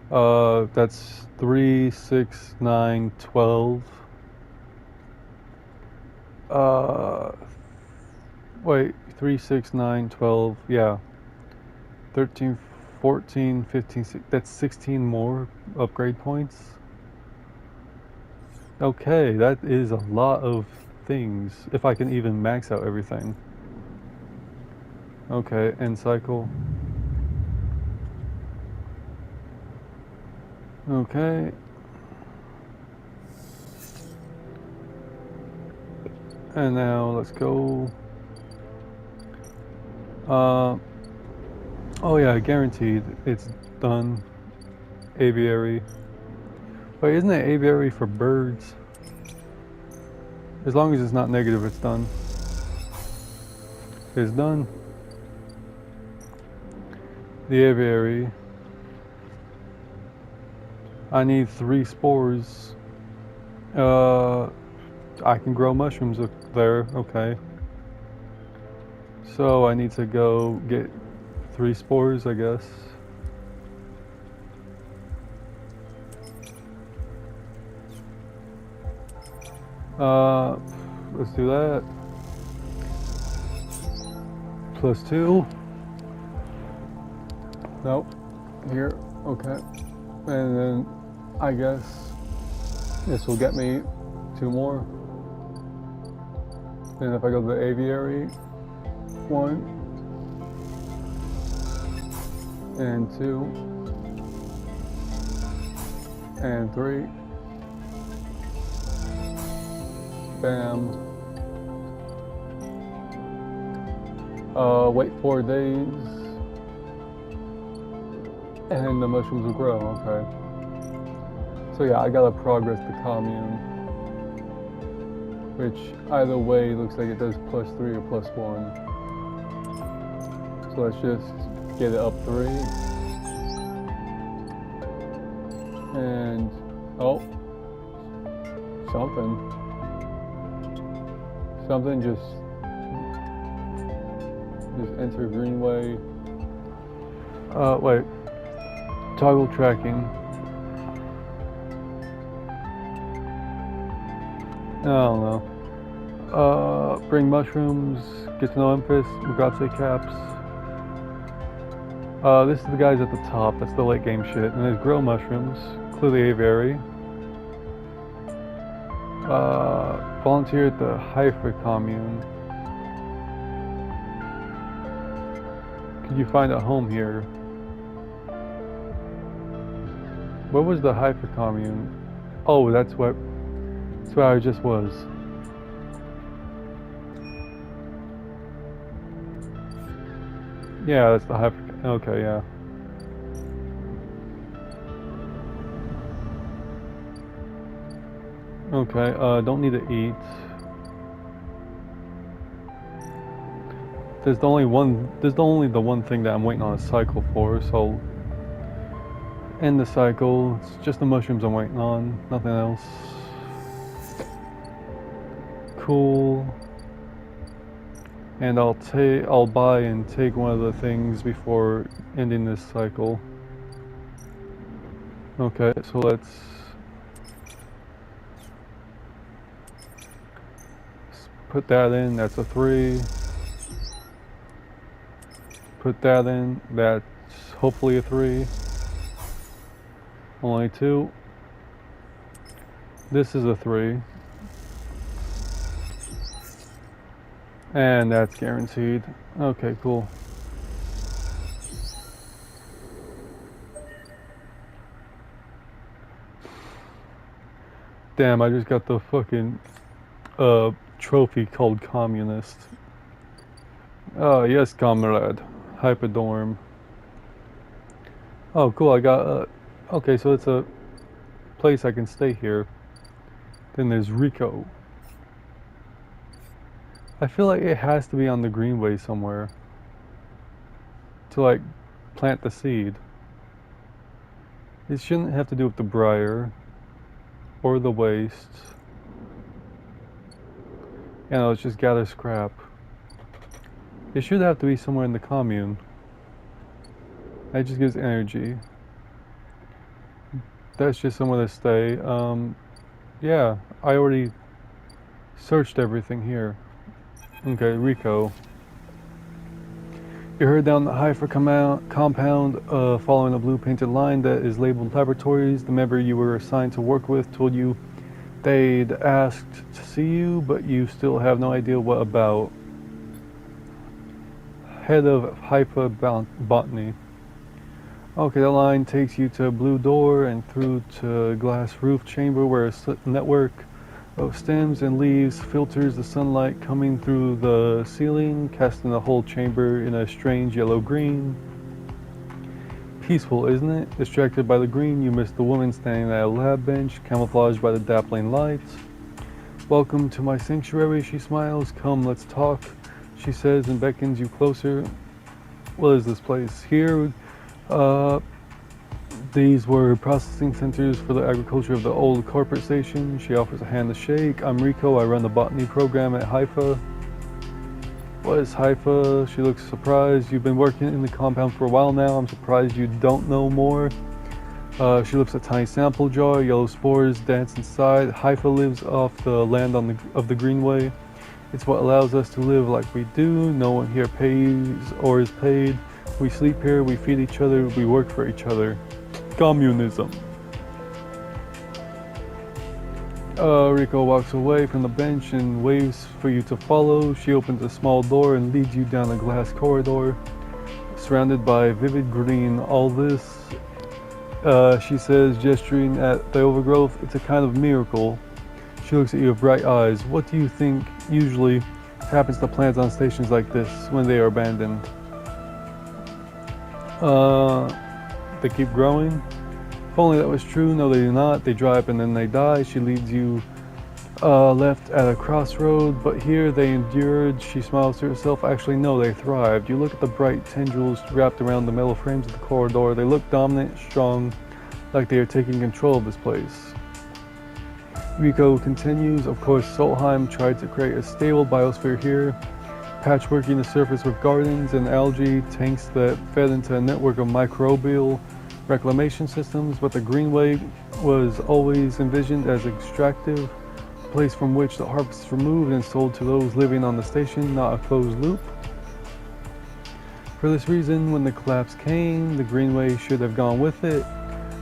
That's 3, 6, 9, 12. Wait, 3, 6, 9, 12. Yeah. 13, 14, 15, 16, that's 16 more upgrade points. Okay, that is a lot of things, if I can even max out everything. Okay, end cycle. Okay. And now let's go. Oh yeah, guaranteed. It's done. Aviary. Wait, isn't it aviary for birds? As long as it's not negative, it's done. It's done. The aviary. I need 3 spores. I can grow mushrooms up there, okay. So I need to go get 3 spores, I guess. Let's do that. +2. Nope. Here, okay. And then I guess this will get me 2 more. And if I go to the aviary, 1 and 2 and 3. Bam. Wait 4 days. And the mushrooms will grow, okay. So yeah, I gotta progress the commune. Which, either way, looks like it does +3 or +1. So let's just get it up 3. And, oh. Something just enter Greenway. Wait. Toggle tracking. I don't know. Bring mushrooms, get to know Empress, Mugase caps. This is the guys at the top, that's the late game shit. And there's grow mushrooms, clear the aviary. Volunteer at the Haifa commune. Could you find a home here? Where was the Haifa commune? Oh, that's where I just was. Yeah, that's the Haifa. Okay, yeah. Okay, don't need to eat. There's only the one thing that I'm waiting on a cycle for, so end the cycle. It's just the mushrooms I'm waiting on, nothing else. Cool. And I'll buy and take one of the things before ending this cycle. Okay, so let's put that in. That's a 3. Put that in. That's hopefully a 3. Only 2. This is a 3. And that's guaranteed. Okay, cool. Damn, I just got the fucking trophy called Communist. Oh, yes, comrade. Hyperdorm. Oh, cool, I got, okay, so it's a place I can stay here. Then there's Rico. I feel like it has to be on the greenway somewhere. To, like, plant the seed. It shouldn't have to do with the briar. Or the waste. You know, let's just gather scrap. It should have to be somewhere in the commune. That just gives energy. That's just somewhere to stay. Yeah, I already searched everything here. Okay, Rico. You heard down the Haifa compound, following a blue painted line that is labeled laboratories. The member you were assigned to work with told you they'd asked to see you, but you still have no idea what about. Head of Haifa Botany. Okay, that line takes you to a blue door and through to a glass roof chamber where a network of stems and leaves filters the sunlight coming through the ceiling, casting the whole chamber in a strange yellow-green. Peaceful, isn't it? Distracted by the green, you miss the woman standing at a lab bench, camouflaged by the dappling lights. Welcome to my sanctuary, she smiles. Come, let's talk, she says and beckons you closer. What is this place? Here, these were processing centers for the agriculture of the old corporate station. She offers a hand to shake. I'm Rico, I run the botany program at Haifa. What is Haifa? She looks surprised. You've been working in the compound for a while now. I'm surprised you don't know more. She lifts a tiny sample jar. Yellow spores dance inside. Haifa lives off the land of the greenway. It's what allows us to live like we do. No one here pays or is paid. We sleep here, we feed each other, we work for each other. Communism. Rico walks away from the bench and waves for you to follow. She opens a small door and leads you down a glass corridor, surrounded by vivid green. All this, she says, gesturing at the overgrowth, it's a kind of miracle. She looks at you with bright eyes. What do you think usually happens to plants on stations like this when they are abandoned? They keep growing. If only that was true. No, they do not. They dry up and then they die. She leads you left at a crossroad, but here they endured. She smiles to herself. Actually, no, they thrived. You look at the bright tendrils wrapped around the metal frames of the corridor. They look dominant, strong, like they are taking control of this place. Rico continues. Of course, Solheim tried to create a stable biosphere here, patchworking the surface with gardens and algae, tanks that fed into a network of microbial reclamation systems, but the greenway was always envisioned as extractive, a place from which the harvest is removed and sold to those living on the station, not a closed loop. For this reason, when the collapse came, the greenway should have gone with it.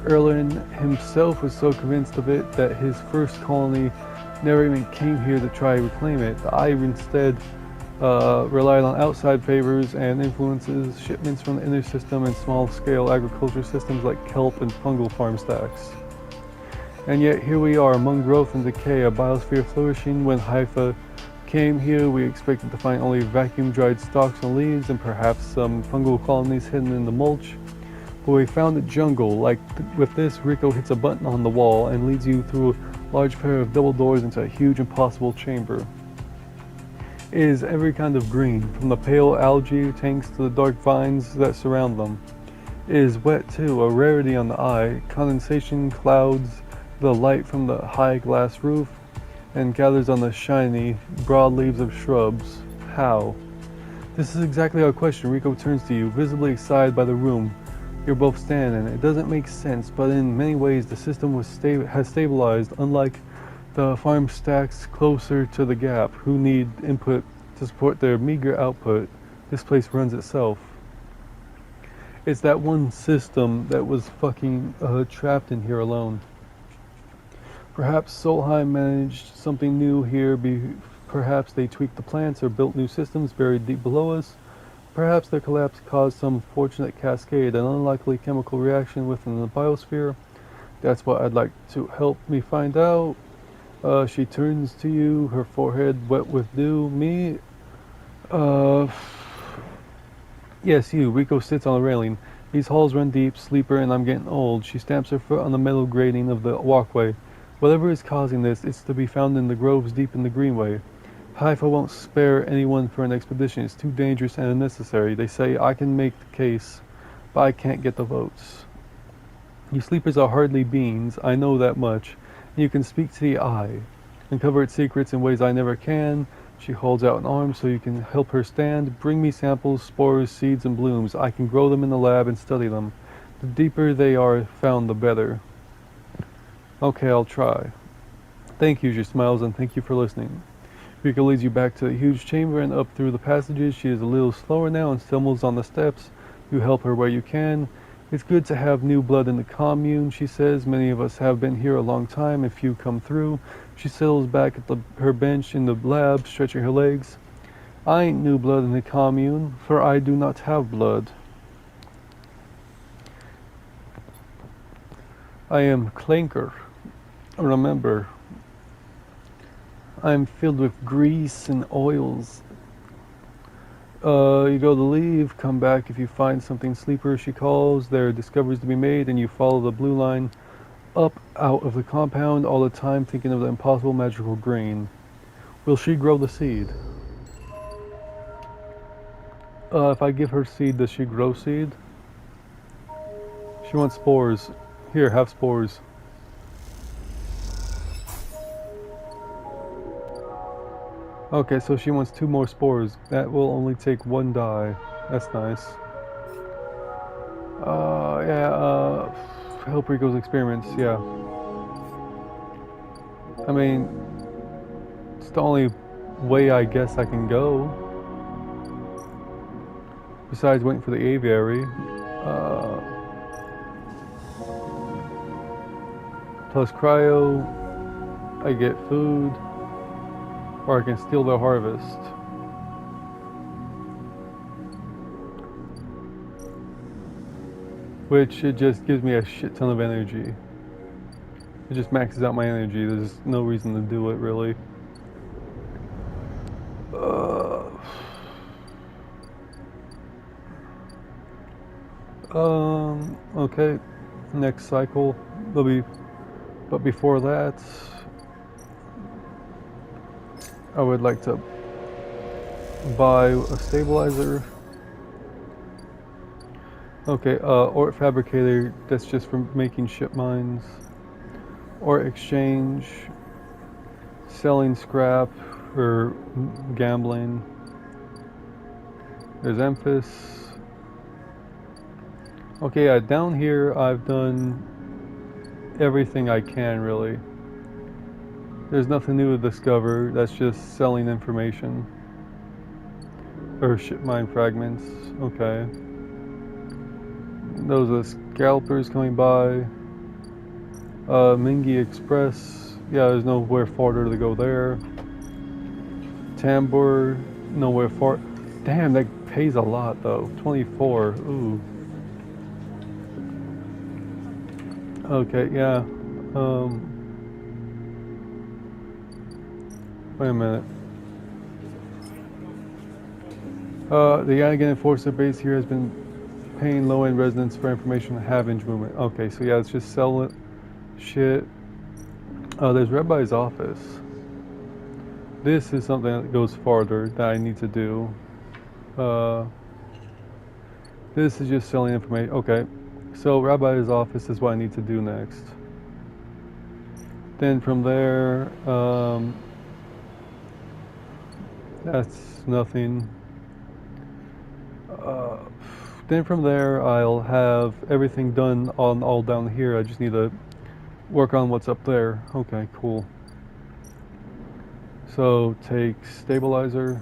Erlen himself was so convinced of it that his first colony never even came here to try to reclaim it. The Eye instead relied on outside favors and influences, shipments from the inner system and small-scale agriculture systems like kelp and fungal farm stacks. And yet here we are among growth and decay, a biosphere flourishing. When Haifa came here, we expected to find only vacuum-dried stalks and leaves and perhaps some fungal colonies hidden in the mulch. But we found a jungle. With this, Rico hits a button on the wall and leads you through a large pair of double doors into a huge impossible chamber. It is every kind of green, from the pale algae tanks to the dark vines that surround them. It is wet too, a rarity on the eye. Condensation clouds the light from the high glass roof and gathers on the shiny, broad leaves of shrubs. How? This is exactly our question. Rico turns to you, visibly excited by the room you're both standing in. It doesn't make sense, but in many ways the system has stabilized, unlike the farm stacks closer to the gap, who need input to support their meager output. This place runs itself. It's that one system that was fucking trapped in here alone. Perhaps Solheim managed something new here. Perhaps they tweaked the plants or built new systems buried deep below us. Perhaps their collapse caused some fortunate cascade, an unlikely chemical reaction within the biosphere. That's what I'd like to help me find out. She turns to you, her forehead wet with dew. Me? Uh, Yes, you. Rico sits on the railing. These halls run deep, sleeper, and I'm getting old. She stamps her foot on the metal grating of the walkway. Whatever is causing this, it's to be found in the groves deep in the greenway. Haifa won't spare anyone for an expedition. It's too dangerous and unnecessary. They say I can make the case, but I can't get the votes. You sleepers are hardly beings, I know that much. And you can speak to the eye, uncover its secrets in ways I never can. She holds out an arm so you can help her stand. Bring me samples, spores, seeds, and blooms. I can grow them in the lab and study them. The deeper they are found, the better. Okay, I'll try. Thank you, she smiles, and thank you for listening. Rika leads you back to the huge chamber and up through the passages. She is a little slower now and stumbles on the steps. You help her where you can. It's good to have new blood in the commune, she says. Many of us have been here a long time, and few come through. She settles back at her bench in the lab, stretching her legs. I ain't new blood in the commune, for I do not have blood. I am clanker. Remember, I am filled with grease and oils. You go to leave, come back if you find something. Sleeper, she calls. There are discoveries to be made, and you follow the blue line up out of the compound, all the time thinking of the impossible magical grain. Will she grow the seed? If I give her seed, does she grow seed? She wants spores. Here, have spores. Okay, so she wants 2 more spores. That will only take 1 die. That's nice. Help Rico's experiments, yeah. I mean, it's the only way I guess I can go. Besides waiting for the aviary. Plus cryo, I get food. Or I can steal their harvest. Which it just gives me a shit ton of energy. It just maxes out my energy. There's no reason to do it, really. Okay. Next cycle. But before that, I would like to buy a stabilizer. Okay, ore fabricator, that's just for making ship mines. Ore exchange, selling scrap, or gambling. There's Emphas. Okay, yeah, down here I've done everything I can, really. There's nothing new to discover, that's just selling information. Or ship mine fragments, okay. Those are scalpers coming by. Mingi Express, yeah, there's nowhere farther to go there. Tambor, nowhere far. Damn, that pays a lot though. 24, ooh. Okay, yeah. Wait a minute. The Yanigan Enforcer base here has been paying low-end residents for information on half-inch movement. Okay, so yeah, let's just sell it. Shit. There's Rabbi's office. This is something that goes farther that I need to do. This is just selling information. Okay, so Rabbi's office is what I need to do next. Then from there, that's nothing. Then from there, I'll have everything done on all down here. I just need to work on what's up there. Okay, cool. So take stabilizer,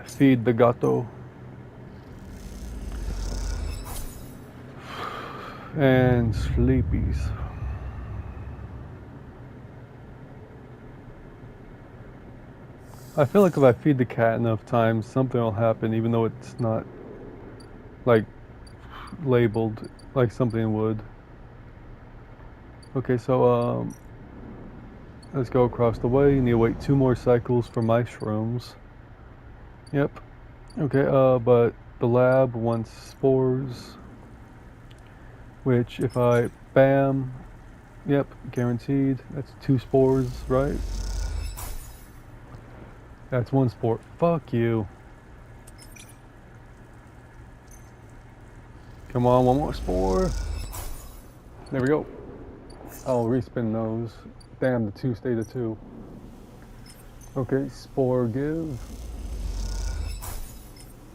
feed the gato, and sleepies. I feel like if I feed the cat enough times, something will happen, even though it's not like labeled like something would. Okay, so let's go across the way. Need to wait 2 more cycles for my shrooms. Yep. Okay, but the lab wants spores, which if I bam, yep, guaranteed. That's 2 spores, right? That's 1 spore. Fuck you. Come on, 1 more spore. There we go. I'll respin those. Damn, the 2 stay to 2. Okay, spore give.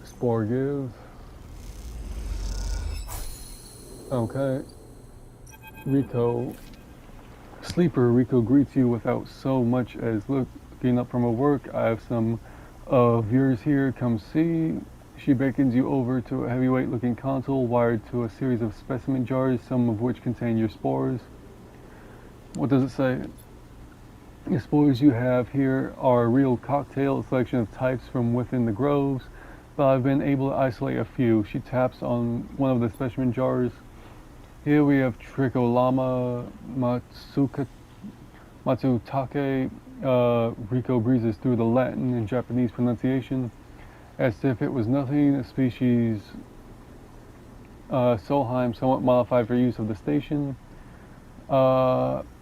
Spore give. Okay. Rico. Sleeper, Rico greets you without so much as looking up from her work. I have some of yours here. Come see. She beckons you over to a heavyweight looking console wired to a series of specimen jars, some of which contain your spores. What does it say? The spores you have here are a real cocktail, a selection of types from within the groves, but I've been able to isolate a few. She taps on one of the specimen jars. Here we have Tricholama Matsutake. Rico breezes through the Latin and Japanese pronunciation as if it was nothing. A species Solheim, somewhat modified for use of the station.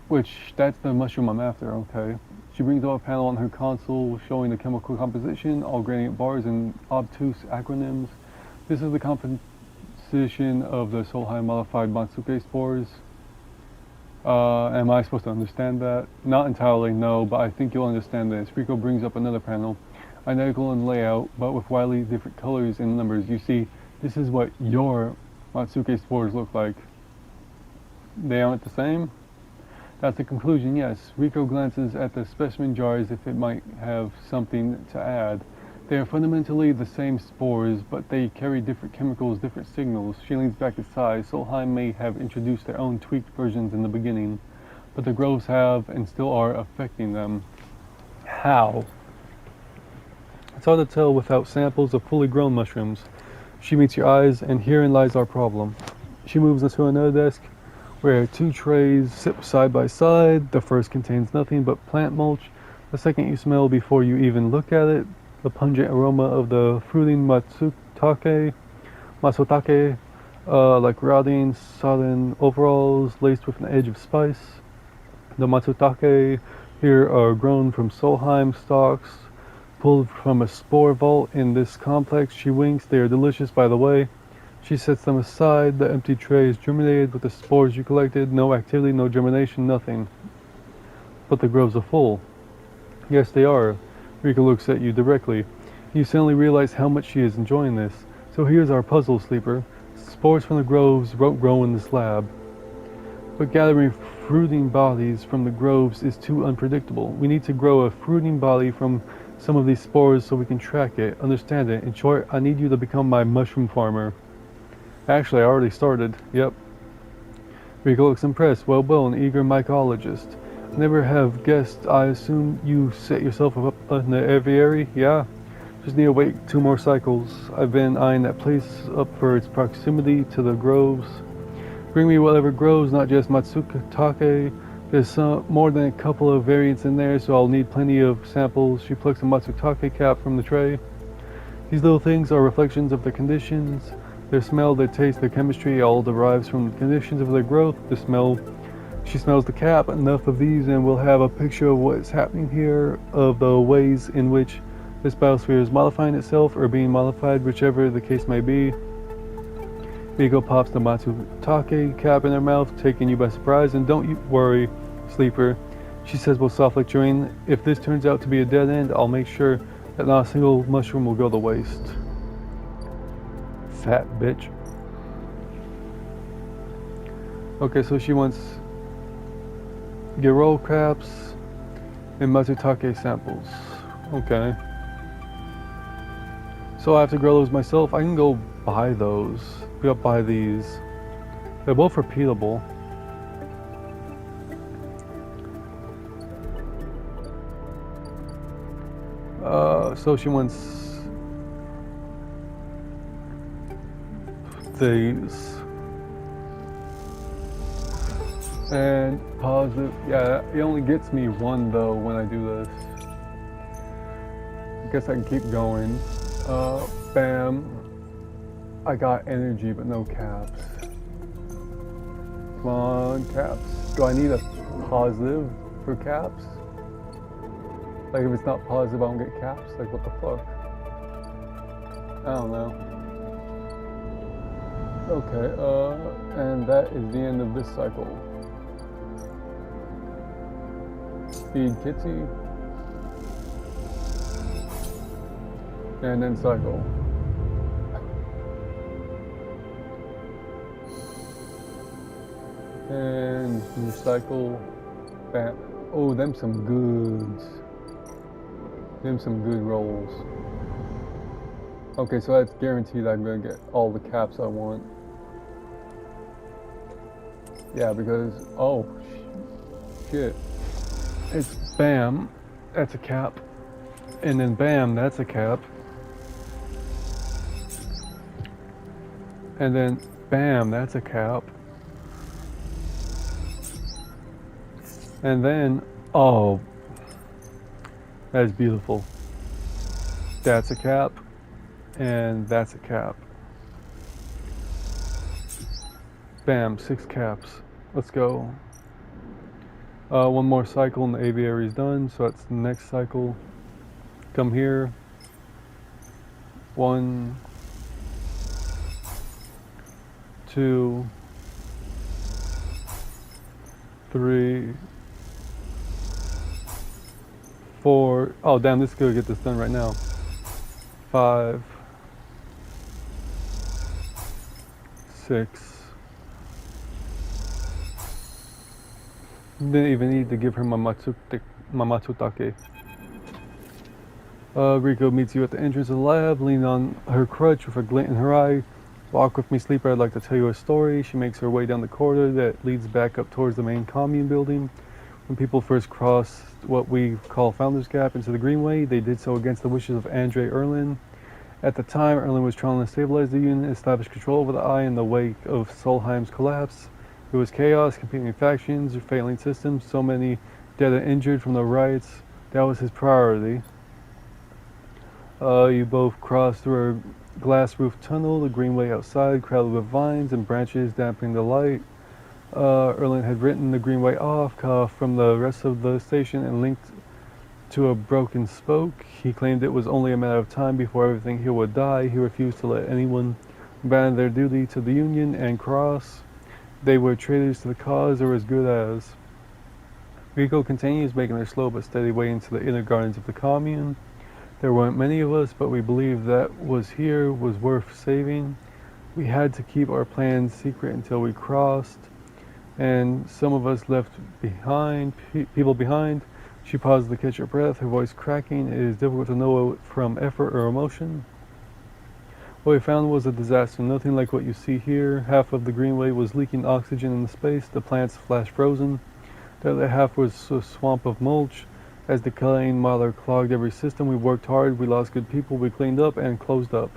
Which, that's the mushroom I'm after, okay. She brings up a panel on her console showing the chemical composition, all gradient bars and obtuse acronyms. This is the composition of the Solheim modified Matsuke spores. Am I supposed to understand that? Not entirely, no, but I think you'll understand this. Rico brings up another panel, identical in layout, but with widely different colors and numbers. You see, this is what your Matsuke spores look like. They aren't the same? That's the conclusion, yes. Rico glances at the specimen jars if it might have something to add. They are fundamentally the same spores, but they carry different chemicals, different signals. She leans back to sigh. Solheim may have introduced their own tweaked versions in the beginning, but the groves have and still are affecting them. How? It's hard to tell without samples of fully grown mushrooms. She meets your eyes, and herein lies our problem. She moves us to another desk, where 2 trays sit side by side. The first contains nothing but plant mulch. The second you smell before you even look at it. The pungent aroma of the fruiting matsutake, like rotting, sodden overalls laced with an edge of spice. The matsutake here are grown from Solheim stalks, pulled from a spore vault in this complex. She winks. They are delicious, by the way. She sets them aside. The empty tray is germinated with the spores you collected. No activity, no germination, nothing. But the groves are full. Yes, they are. Rico looks at you directly. You suddenly realize how much she is enjoying this. So here's our puzzle, Sleeper. Spores from the groves won't grow in this lab. But gathering fruiting bodies from the groves is too unpredictable. We need to grow a fruiting body from some of these spores so we can track it, understand it. In short, I need you to become my mushroom farmer. Actually, I already started. Yep. Rico looks impressed. Well, an eager mycologist. Never have guessed. I assume you set yourself up in the aviary? Yeah. Just need to wait 2 more cycles. I've been eyeing that place up for its proximity to the groves. Bring me whatever grows, not just Matsutake. There's more than a couple of variants in there, so I'll need plenty of samples. She plucks a Matsutake cap from the tray. These little things are reflections of the conditions. Their smell, their taste, their chemistry all derives from the conditions of their growth. The smell, she smells the cap. Enough of these and we'll have a picture of what's happening here, of the ways in which This biosphere is modifying itself or being modified, whichever the case may be. Rico pops the Matsutake cap in her mouth, taking you by surprise. And don't you worry, sleeper, she says with soft lecturing. If this turns out to be a dead end, I'll make sure that not a single mushroom will go to waste. Fat bitch. Okay, so she wants Giro caps and Matsutake samples. Okay. So I have to grow those myself. I can go buy those. We got buy these. They're both repeatable. So she wants these. And positive. Yeah, it only gets me one though when I do this. I guess I can keep going. Bam. I got energy but no caps. Come on, caps. Do I need a positive for caps? Like if it's not positive I don't get caps? Like what the fuck? I don't know. Okay, and that is the end of this cycle. Feed Kitty. And then cycle. And recycle. Bam. Oh, them some goods. Them some good rolls. Okay, so that's guaranteed I'm gonna get all the caps I want. Yeah, because, oh, shit. It's bam, that's a cap. And then bam, that's a cap. And then bam, that's a cap. And then, oh, that is beautiful. That's a cap. And that's a cap. Bam, 6 caps. Let's go. One more cycle and the aviary is done, so that's the next cycle. Come here. 1, 2, 3, 4. Oh damn, this is gonna get this done right now. 5, 6. Didn't even need to give her my Matsutake. Rico meets you at the entrance of the lab, leaning on her crutch with a glint in her eye. Walk with me, sleeper. I'd like to tell you a story. She makes her way down the corridor that leads back up towards the main commune building. When people first crossed what we call Founders Gap into the Greenway, they did so against the wishes of Andre Erlin. At the time, Erlin was trying to stabilize the Union and establish control over the Eye in the wake of Solheim's collapse. It was chaos, competing factions, failing systems, so many dead and injured from the riots. That was his priority. You both crossed through a glass roof tunnel, the greenway outside, crowded with vines and branches dampening the light. Erlin had written the greenway off from the rest of the station and linked to a broken spoke. He claimed it was only a matter of time before everything here would die. He refused to let anyone abandon their duty to the Union and cross. They were traitors to the cause or as good as. Rico continues, making her slow but steady way into the inner gardens of the commune. There weren't many of us, but we believed that was here was worth saving. We had to keep our plans secret until we crossed, and some of us left behind, people behind. She paused to catch her breath, her voice cracking. It is difficult to know from effort or emotion. What we found was a disaster, nothing like what you see here. Half of the greenway was leaking oxygen in the space, the plants flash frozen. The other half was a swamp of mulch. As the decaying mother clogged every system, we worked hard, we lost good people, we cleaned up and closed up.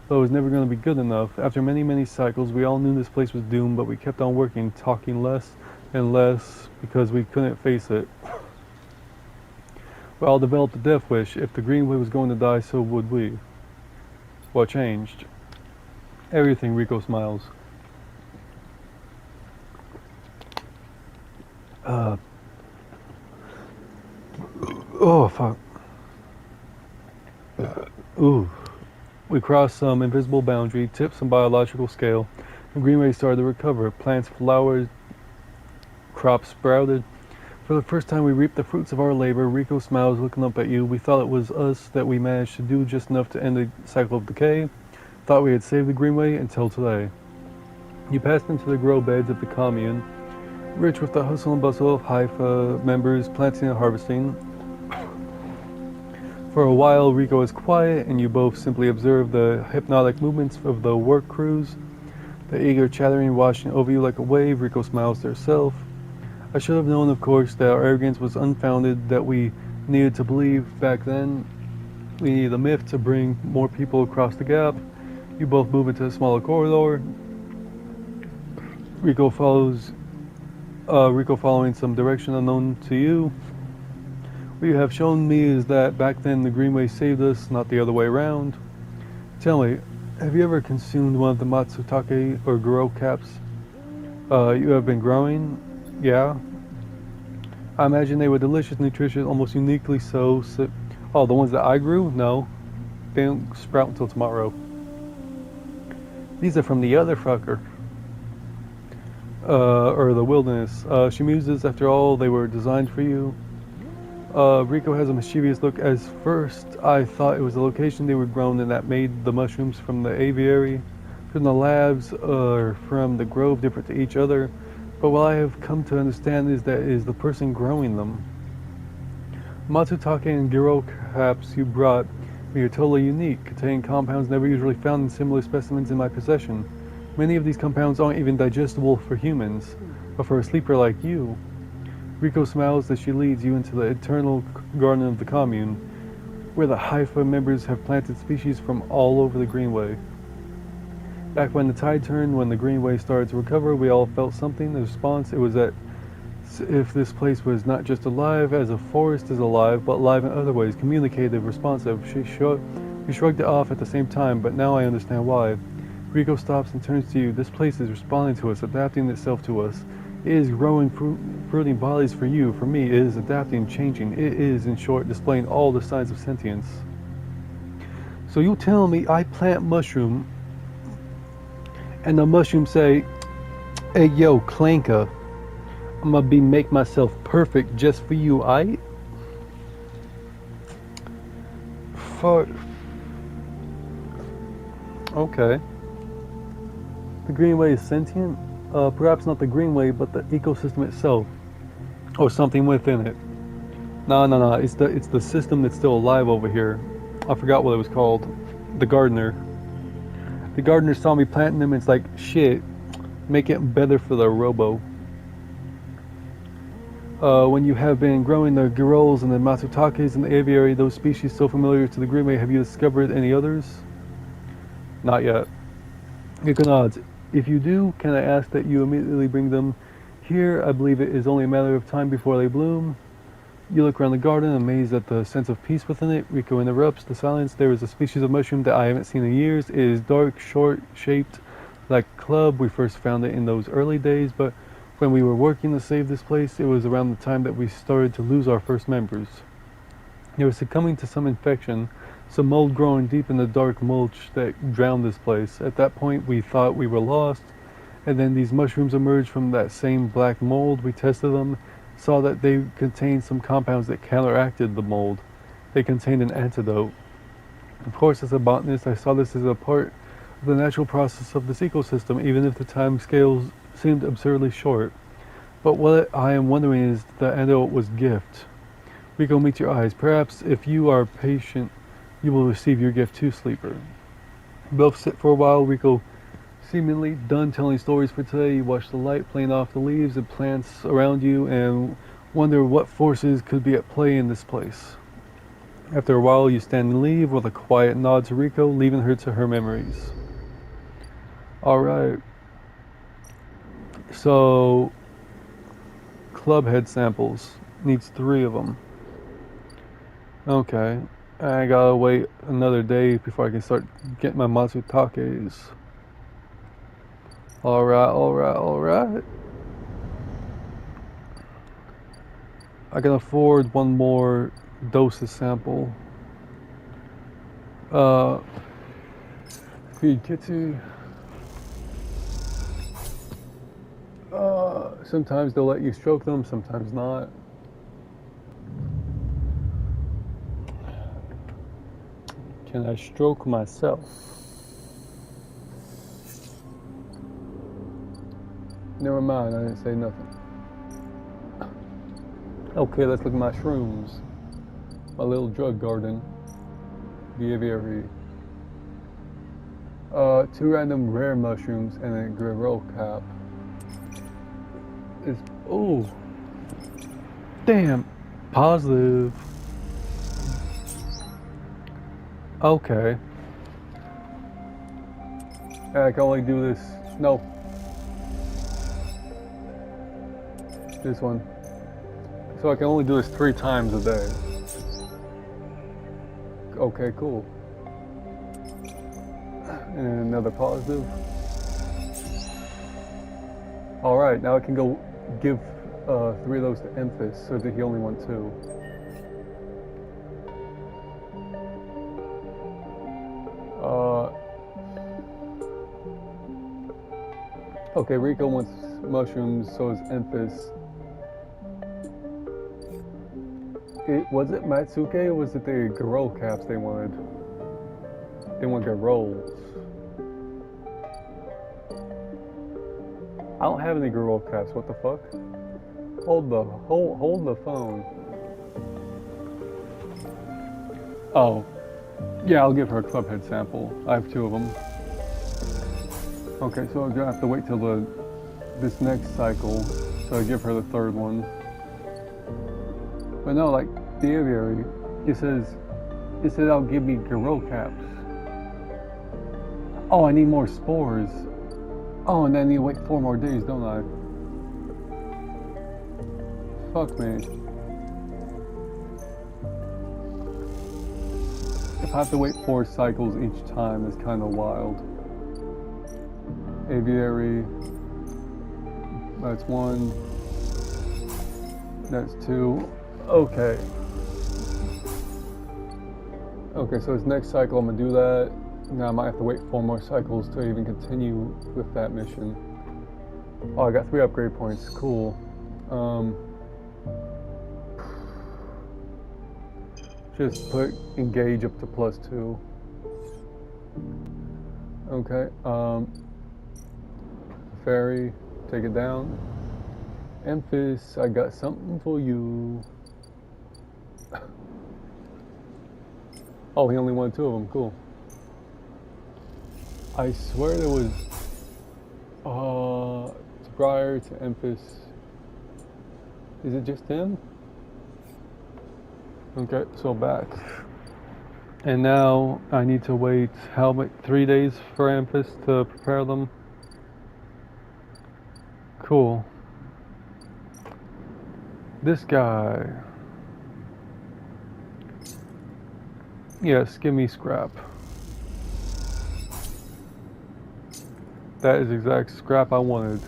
But it was never going to be good enough. After many, many cycles, we all knew this place was doomed, but we kept on working, talking less and less because we couldn't face it. We all developed a death wish. If the greenway was going to die, so would we. What changed? Everything, Rico smiles. Oh, fuck. Ooh. We crossed some invisible boundary, tipped some biological scale, and Greenway started to recover. Plants flowered, crops sprouted. For the first time we reaped the fruits of our labor. Rico smiles looking up at you. We thought it was us that we managed to do just enough to end the cycle of decay. Thought we had saved the Greenway until today. You passed into the grow beds of the commune, rich with the hustle and bustle of Haifa members planting and harvesting. For a while, Rico was quiet, and you both simply observed the hypnotic movements of the work crews, the eager chattering washing over you like a wave. Rico smiles to herself. I should have known, of course, that our arrogance was unfounded, that we needed to believe back then. We needed a myth to bring more people across the gap. You both move into a smaller corridor. Rico following some direction unknown to you. What you have shown me is that back then the Greenway saved us, not the other way around. Tell me, have you ever consumed one of the Matsutake or Goro caps you have been growing? Yeah. I imagine they were delicious, nutritious, almost uniquely so. Oh, the ones that I grew? No. They don't sprout until tomorrow. These are from the other fucker. Or the wilderness. She muses, after all, they were designed for you. Rico has a mischievous look. As first, I thought it was the location they were grown and that made the mushrooms from the aviary, from the labs, or from the grove different to each other. But what I have come to understand is that it is the person growing them. Matsutake and Giro caps you brought me are totally unique, containing compounds never usually found in similar specimens in my possession. Many of these compounds aren't even digestible for humans, but for a sleeper like you. Rico smiles as she leads you into the eternal garden of the commune, where the Haifa members have planted species from all over the Greenway. Back when the tide turned, when the Greenway started to recover, we all felt something. The response, it was that if this place was not just alive as a forest is alive, but alive in other ways, communicative, responsive. We shrugged it off at the same time, but now I understand why. Rico stops and turns to you. This place is responding to us, adapting itself to us. It is growing fruiting bodies for you, for me. It is adapting, changing. It is, in short, displaying all the signs of sentience. So you tell me I plant mushroom, and the mushroom say, "Hey yo, Clanka, I'm gonna make myself perfect just for you, aight?" Fuck. Okay. The Greenway is sentient? Perhaps not the Greenway, but the ecosystem itself, or something within it. No. It's the system that's still alive over here. I forgot what it was called. The gardener. The gardener saw me planting them. And it's like shit. Make it better for the robo. When you have been growing the girolles and the matsutakes in the aviary, those species so familiar to the Greenway, have you discovered any others? Not yet. Good odds. If you do, can I ask that you immediately bring them here? I believe it is only a matter of time before they bloom. You look around the garden, amazed at the sense of peace within it. Rico interrupts the silence. There is a species of mushroom that I haven't seen in years. It is dark, short-shaped, like a club. We first found it in those early days, but when we were working to save this place, it was around the time that we started to lose our first members. They were succumbing to some infection, some mold growing deep in the dark mulch that drowned this place. At that point, we thought we were lost, and then these mushrooms emerged from that same black mold. We tested them, saw that they contained some compounds that counteracted the mold. They contained an antidote. Of course, as a botanist, I saw this as a part of the natural process of this ecosystem, even if the time scales seemed absurdly short. But what I am wondering is the antidote was gift. Rico, meet your eyes. Perhaps if you are patient, you will receive your gift too, sleeper. Both sit for a while. Rico, seemingly done telling stories for today, you watch the light playing off the leaves and plants around you and wonder what forces could be at play in this place. After a while, you stand and leave with a quiet nod to Rico, leaving her to her memories. Alright. So, club head samples. Needs 3 of them. Okay. I gotta wait another day before I can start getting my matsutakes. Alright. I can afford one more dosage sample. Feed Kitsy. Sometimes they'll let you stroke them, sometimes not. Can I stroke myself? Never mind, I didn't say nothing. Okay, let's look at my shrooms. My little drug garden. The aviary. 2 random rare mushrooms and a Guerrero cap. It's, oh, damn, positive. Okay. I can only do this, no. This one. So I can only do this 3 times a day. Okay, cool. And then another positive. Alright, now I can go give 3 of those to Emphas so that he only wants 2. Okay, Rico wants mushrooms, so is Emphas. Was it Matsuke or was it the Guerrero caps they wanted? They want Guerreros. I don't have any Guerrero caps, what the fuck? Hold the phone. Oh. Yeah, I'll give her a Clubhead sample. I have 2 of them. Okay, so I'm gonna have to wait till this next cycle, so I give her the 3rd one. But no, like the aviary, it said I'll give me Guerrero caps. Oh, I need more spores. Oh, and then I need to wait 4 more days, don't I? Fuck me. If I have to wait 4 cycles each time, it's kind of wild. Aviary, that's 1, that's 2, okay. Okay, so this next cycle I'm gonna do that. Now I might have to wait 4 more cycles to even continue with that mission. Oh, I got 3 upgrade points, cool. Just put engage up to +2. Okay, Fairy, take it down. Emphas, I got something for you. Oh, he only wanted 2 of them, cool. I swear there was, prior to Emphas. Is it just him? Okay, so back. And now I need to wait, how many, 3 days for Emphas to prepare them? Cool. This guy. Yes, give me scrap. That is exact scrap I wanted.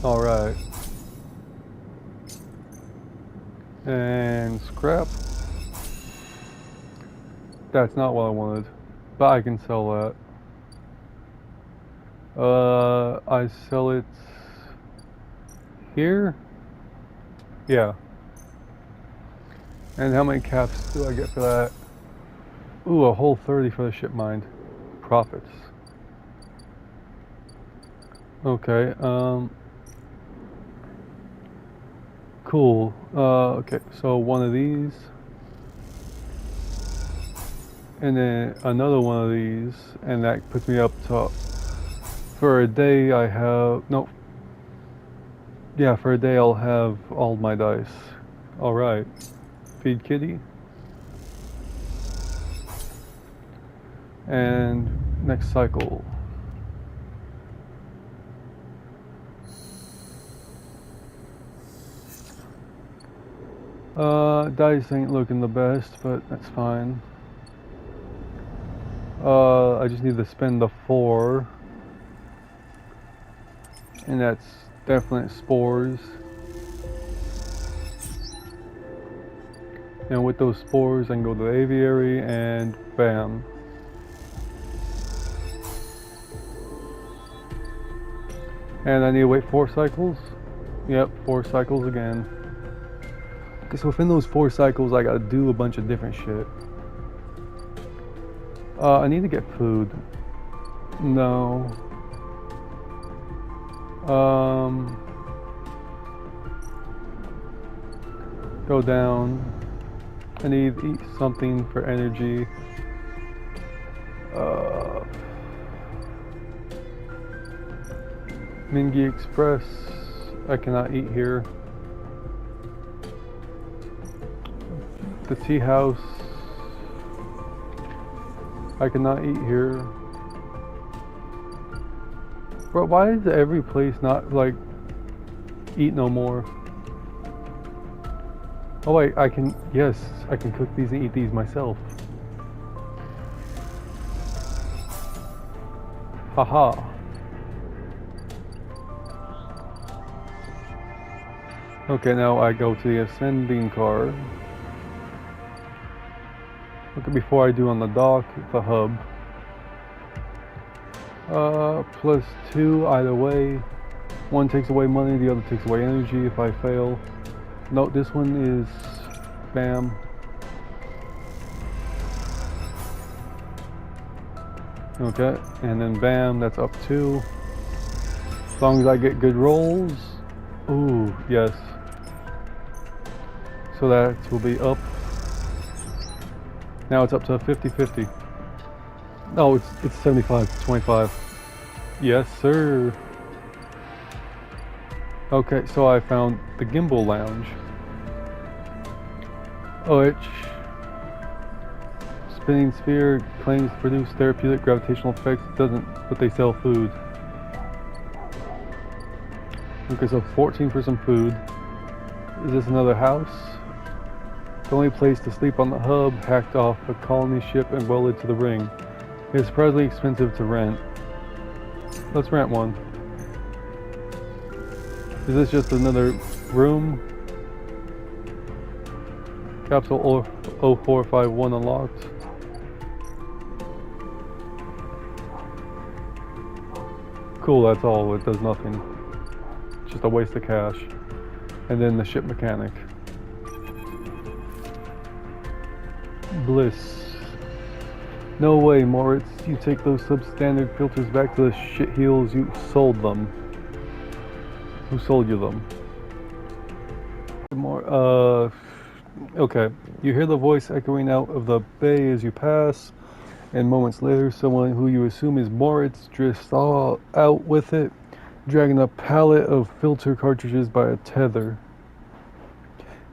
Alright. And scrap. That's not what I wanted. But I can sell that. I sell it here? Yeah. And how many caps do I get for that? Ooh, a whole 30 for the ship mind. Profits. Okay, cool. Okay, so one of these. And then another one of these. And that puts me up to, for a day I have, nope. Yeah, for a day I'll have all my dice. Alright. Feed Kitty. And next cycle. Dice ain't looking the best, but that's fine. I just need to spend the 4. And that's definite spores. And with those spores I can go to the aviary and bam. And I need to wait 4 cycles. Yep, 4 cycles again. Okay, so within those 4 cycles, I gotta do a bunch of different shit. I need to get food. No. Go down. I need to eat something for energy. Mingi Express. I cannot eat here. The tea house. I cannot eat here. Bro, why is every place not like eat no more? Oh wait, I can, yes, I can cook these and eat these myself. Haha. Okay, now I go to the ascending car. Look at before I do on the dock, the hub. +2 either way. One takes away money, the other takes away energy if I fail. Note this one is bam. Okay, and then bam, that's up 2. As long as I get good rolls. Ooh, yes. So that will be up. Now it's up to 50-50. No, it's 75-25. Yes, sir. Okay, so I found the Gimbal Lounge. OH. Spinning sphere claims to produce therapeutic gravitational effects. Doesn't, but they sell food. Okay, so 14 for some food. Is this another house? The only place to sleep on the hub, hacked off a colony ship and welded to the ring. It's surprisingly expensive to rent. Let's rent one. Is this just another room? Capsule 0451 unlocked. Cool, that's all. It does nothing. Just a waste of cash. And then the ship mechanic. Bliss. No way, Moritz. You take those substandard filters back to the shitheels you sold them. Who sold you them? More, okay. You hear the voice echoing out of the bay as you pass, and moments later, someone who you assume is Moritz drifts all out with it, dragging a pallet of filter cartridges by a tether.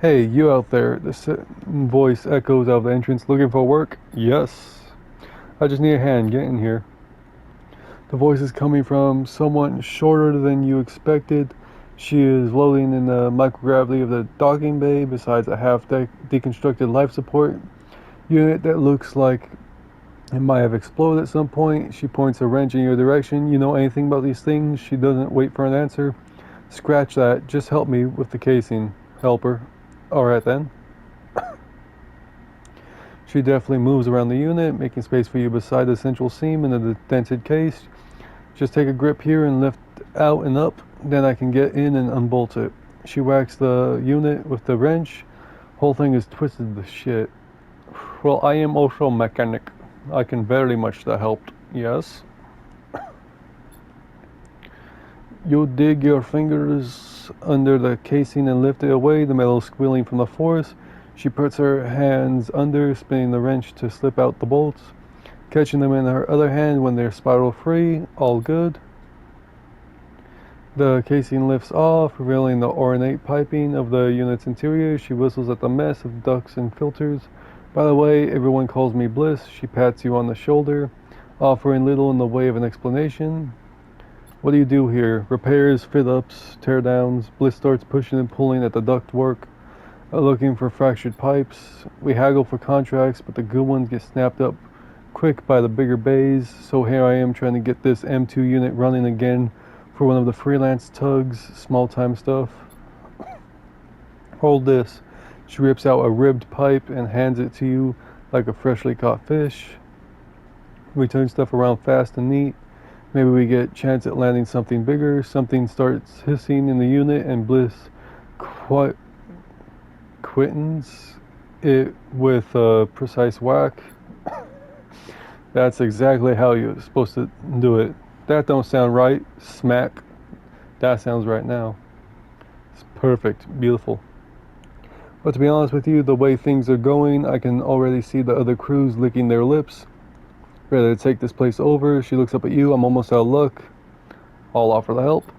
Hey, you out there, the voice echoes out of the entrance. Looking for work? Yes. I just need a hand. Get in here. The voice is coming from someone shorter than you expected. She is floating in the microgravity of the docking bay besides a half-deconstructed life support unit that looks like it might have exploded at some point. She points a wrench in your direction. You know anything about these things? She doesn't wait for an answer. Scratch that. Just help me with the casing. Help her. Alright then. She definitely moves around the unit, making space for you beside the central seam in the dented case. Just take a grip here and lift out and up, then I can get in and unbolt it. She whacks the unit with the wrench. Whole thing is twisted to shit. Well, I am also a mechanic. I can very much that helped. Yes. You dig your fingers under the casing and lift it away, the metal squealing from the force. She puts her hands under, spinning the wrench to slip out the bolts, catching them in her other hand when they're spiral free. All good. The casing lifts off, revealing the ornate piping of the unit's interior. She whistles at the mess of ducts and filters. By the way, everyone calls me Bliss. She pats you on the shoulder, offering little in the way of an explanation. What do you do here? Repairs, fit-ups, tear-downs. Bliss starts pushing and pulling at the ductwork, looking for fractured pipes. We haggle for contracts, but the good ones get snapped up quick by the bigger bays. So here I am trying to get this M2 unit running again for one of the freelance tugs, small-time stuff. Hold this. She rips out a ribbed pipe and hands it to you like a freshly caught fish. We turn stuff around fast and neat. Maybe we get a chance at landing something bigger. Something starts hissing in the unit and Bliss quittens it with a precise whack. That's exactly how you're supposed to do it. That don't sound right. Smack. That sounds right now. It's perfect. Beautiful. But to be honest with you, the way things are going, I can already see the other crews licking their lips, ready to take this place over. She looks up at you. I'm almost out of luck. I'll offer the help.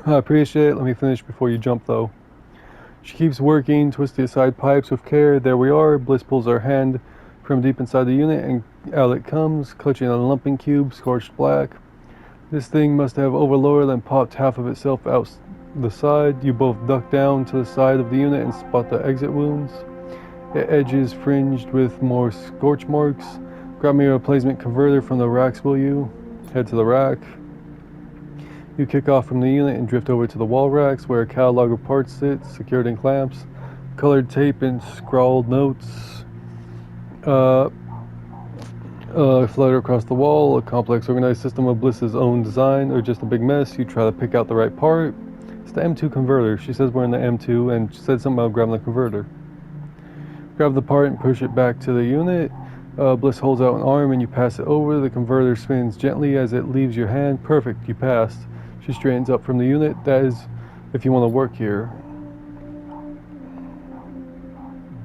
I appreciate it. Let me finish before you jump, though. She keeps working, twisting aside pipes with care. There we are. Bliss pulls her hand from deep inside the unit, and out it comes, clutching a lumping cube, scorched black. This thing must have overloaded and popped half of itself out the side. You both duck down to the side of the unit and spot the exit wounds. The edges fringed with more scorch marks. Grab me a replacement converter from the racks, will you? Head to the rack. You kick off from the unit and drift over to the wall racks where a catalog of parts sits, secured in clamps, colored tape and scrawled notes flutter across the wall. A complex organized system of Bliss's own design, or just a big mess. You try to pick out the right part. It's the M2 converter. She says we're in the M2 and she said something about grabbing the converter. Grab the part and push it back to the unit. Bliss holds out an arm and you pass it over. The converter spins gently as it leaves your hand. Perfect, you passed. She straightens up from the unit. That is if you want to work here.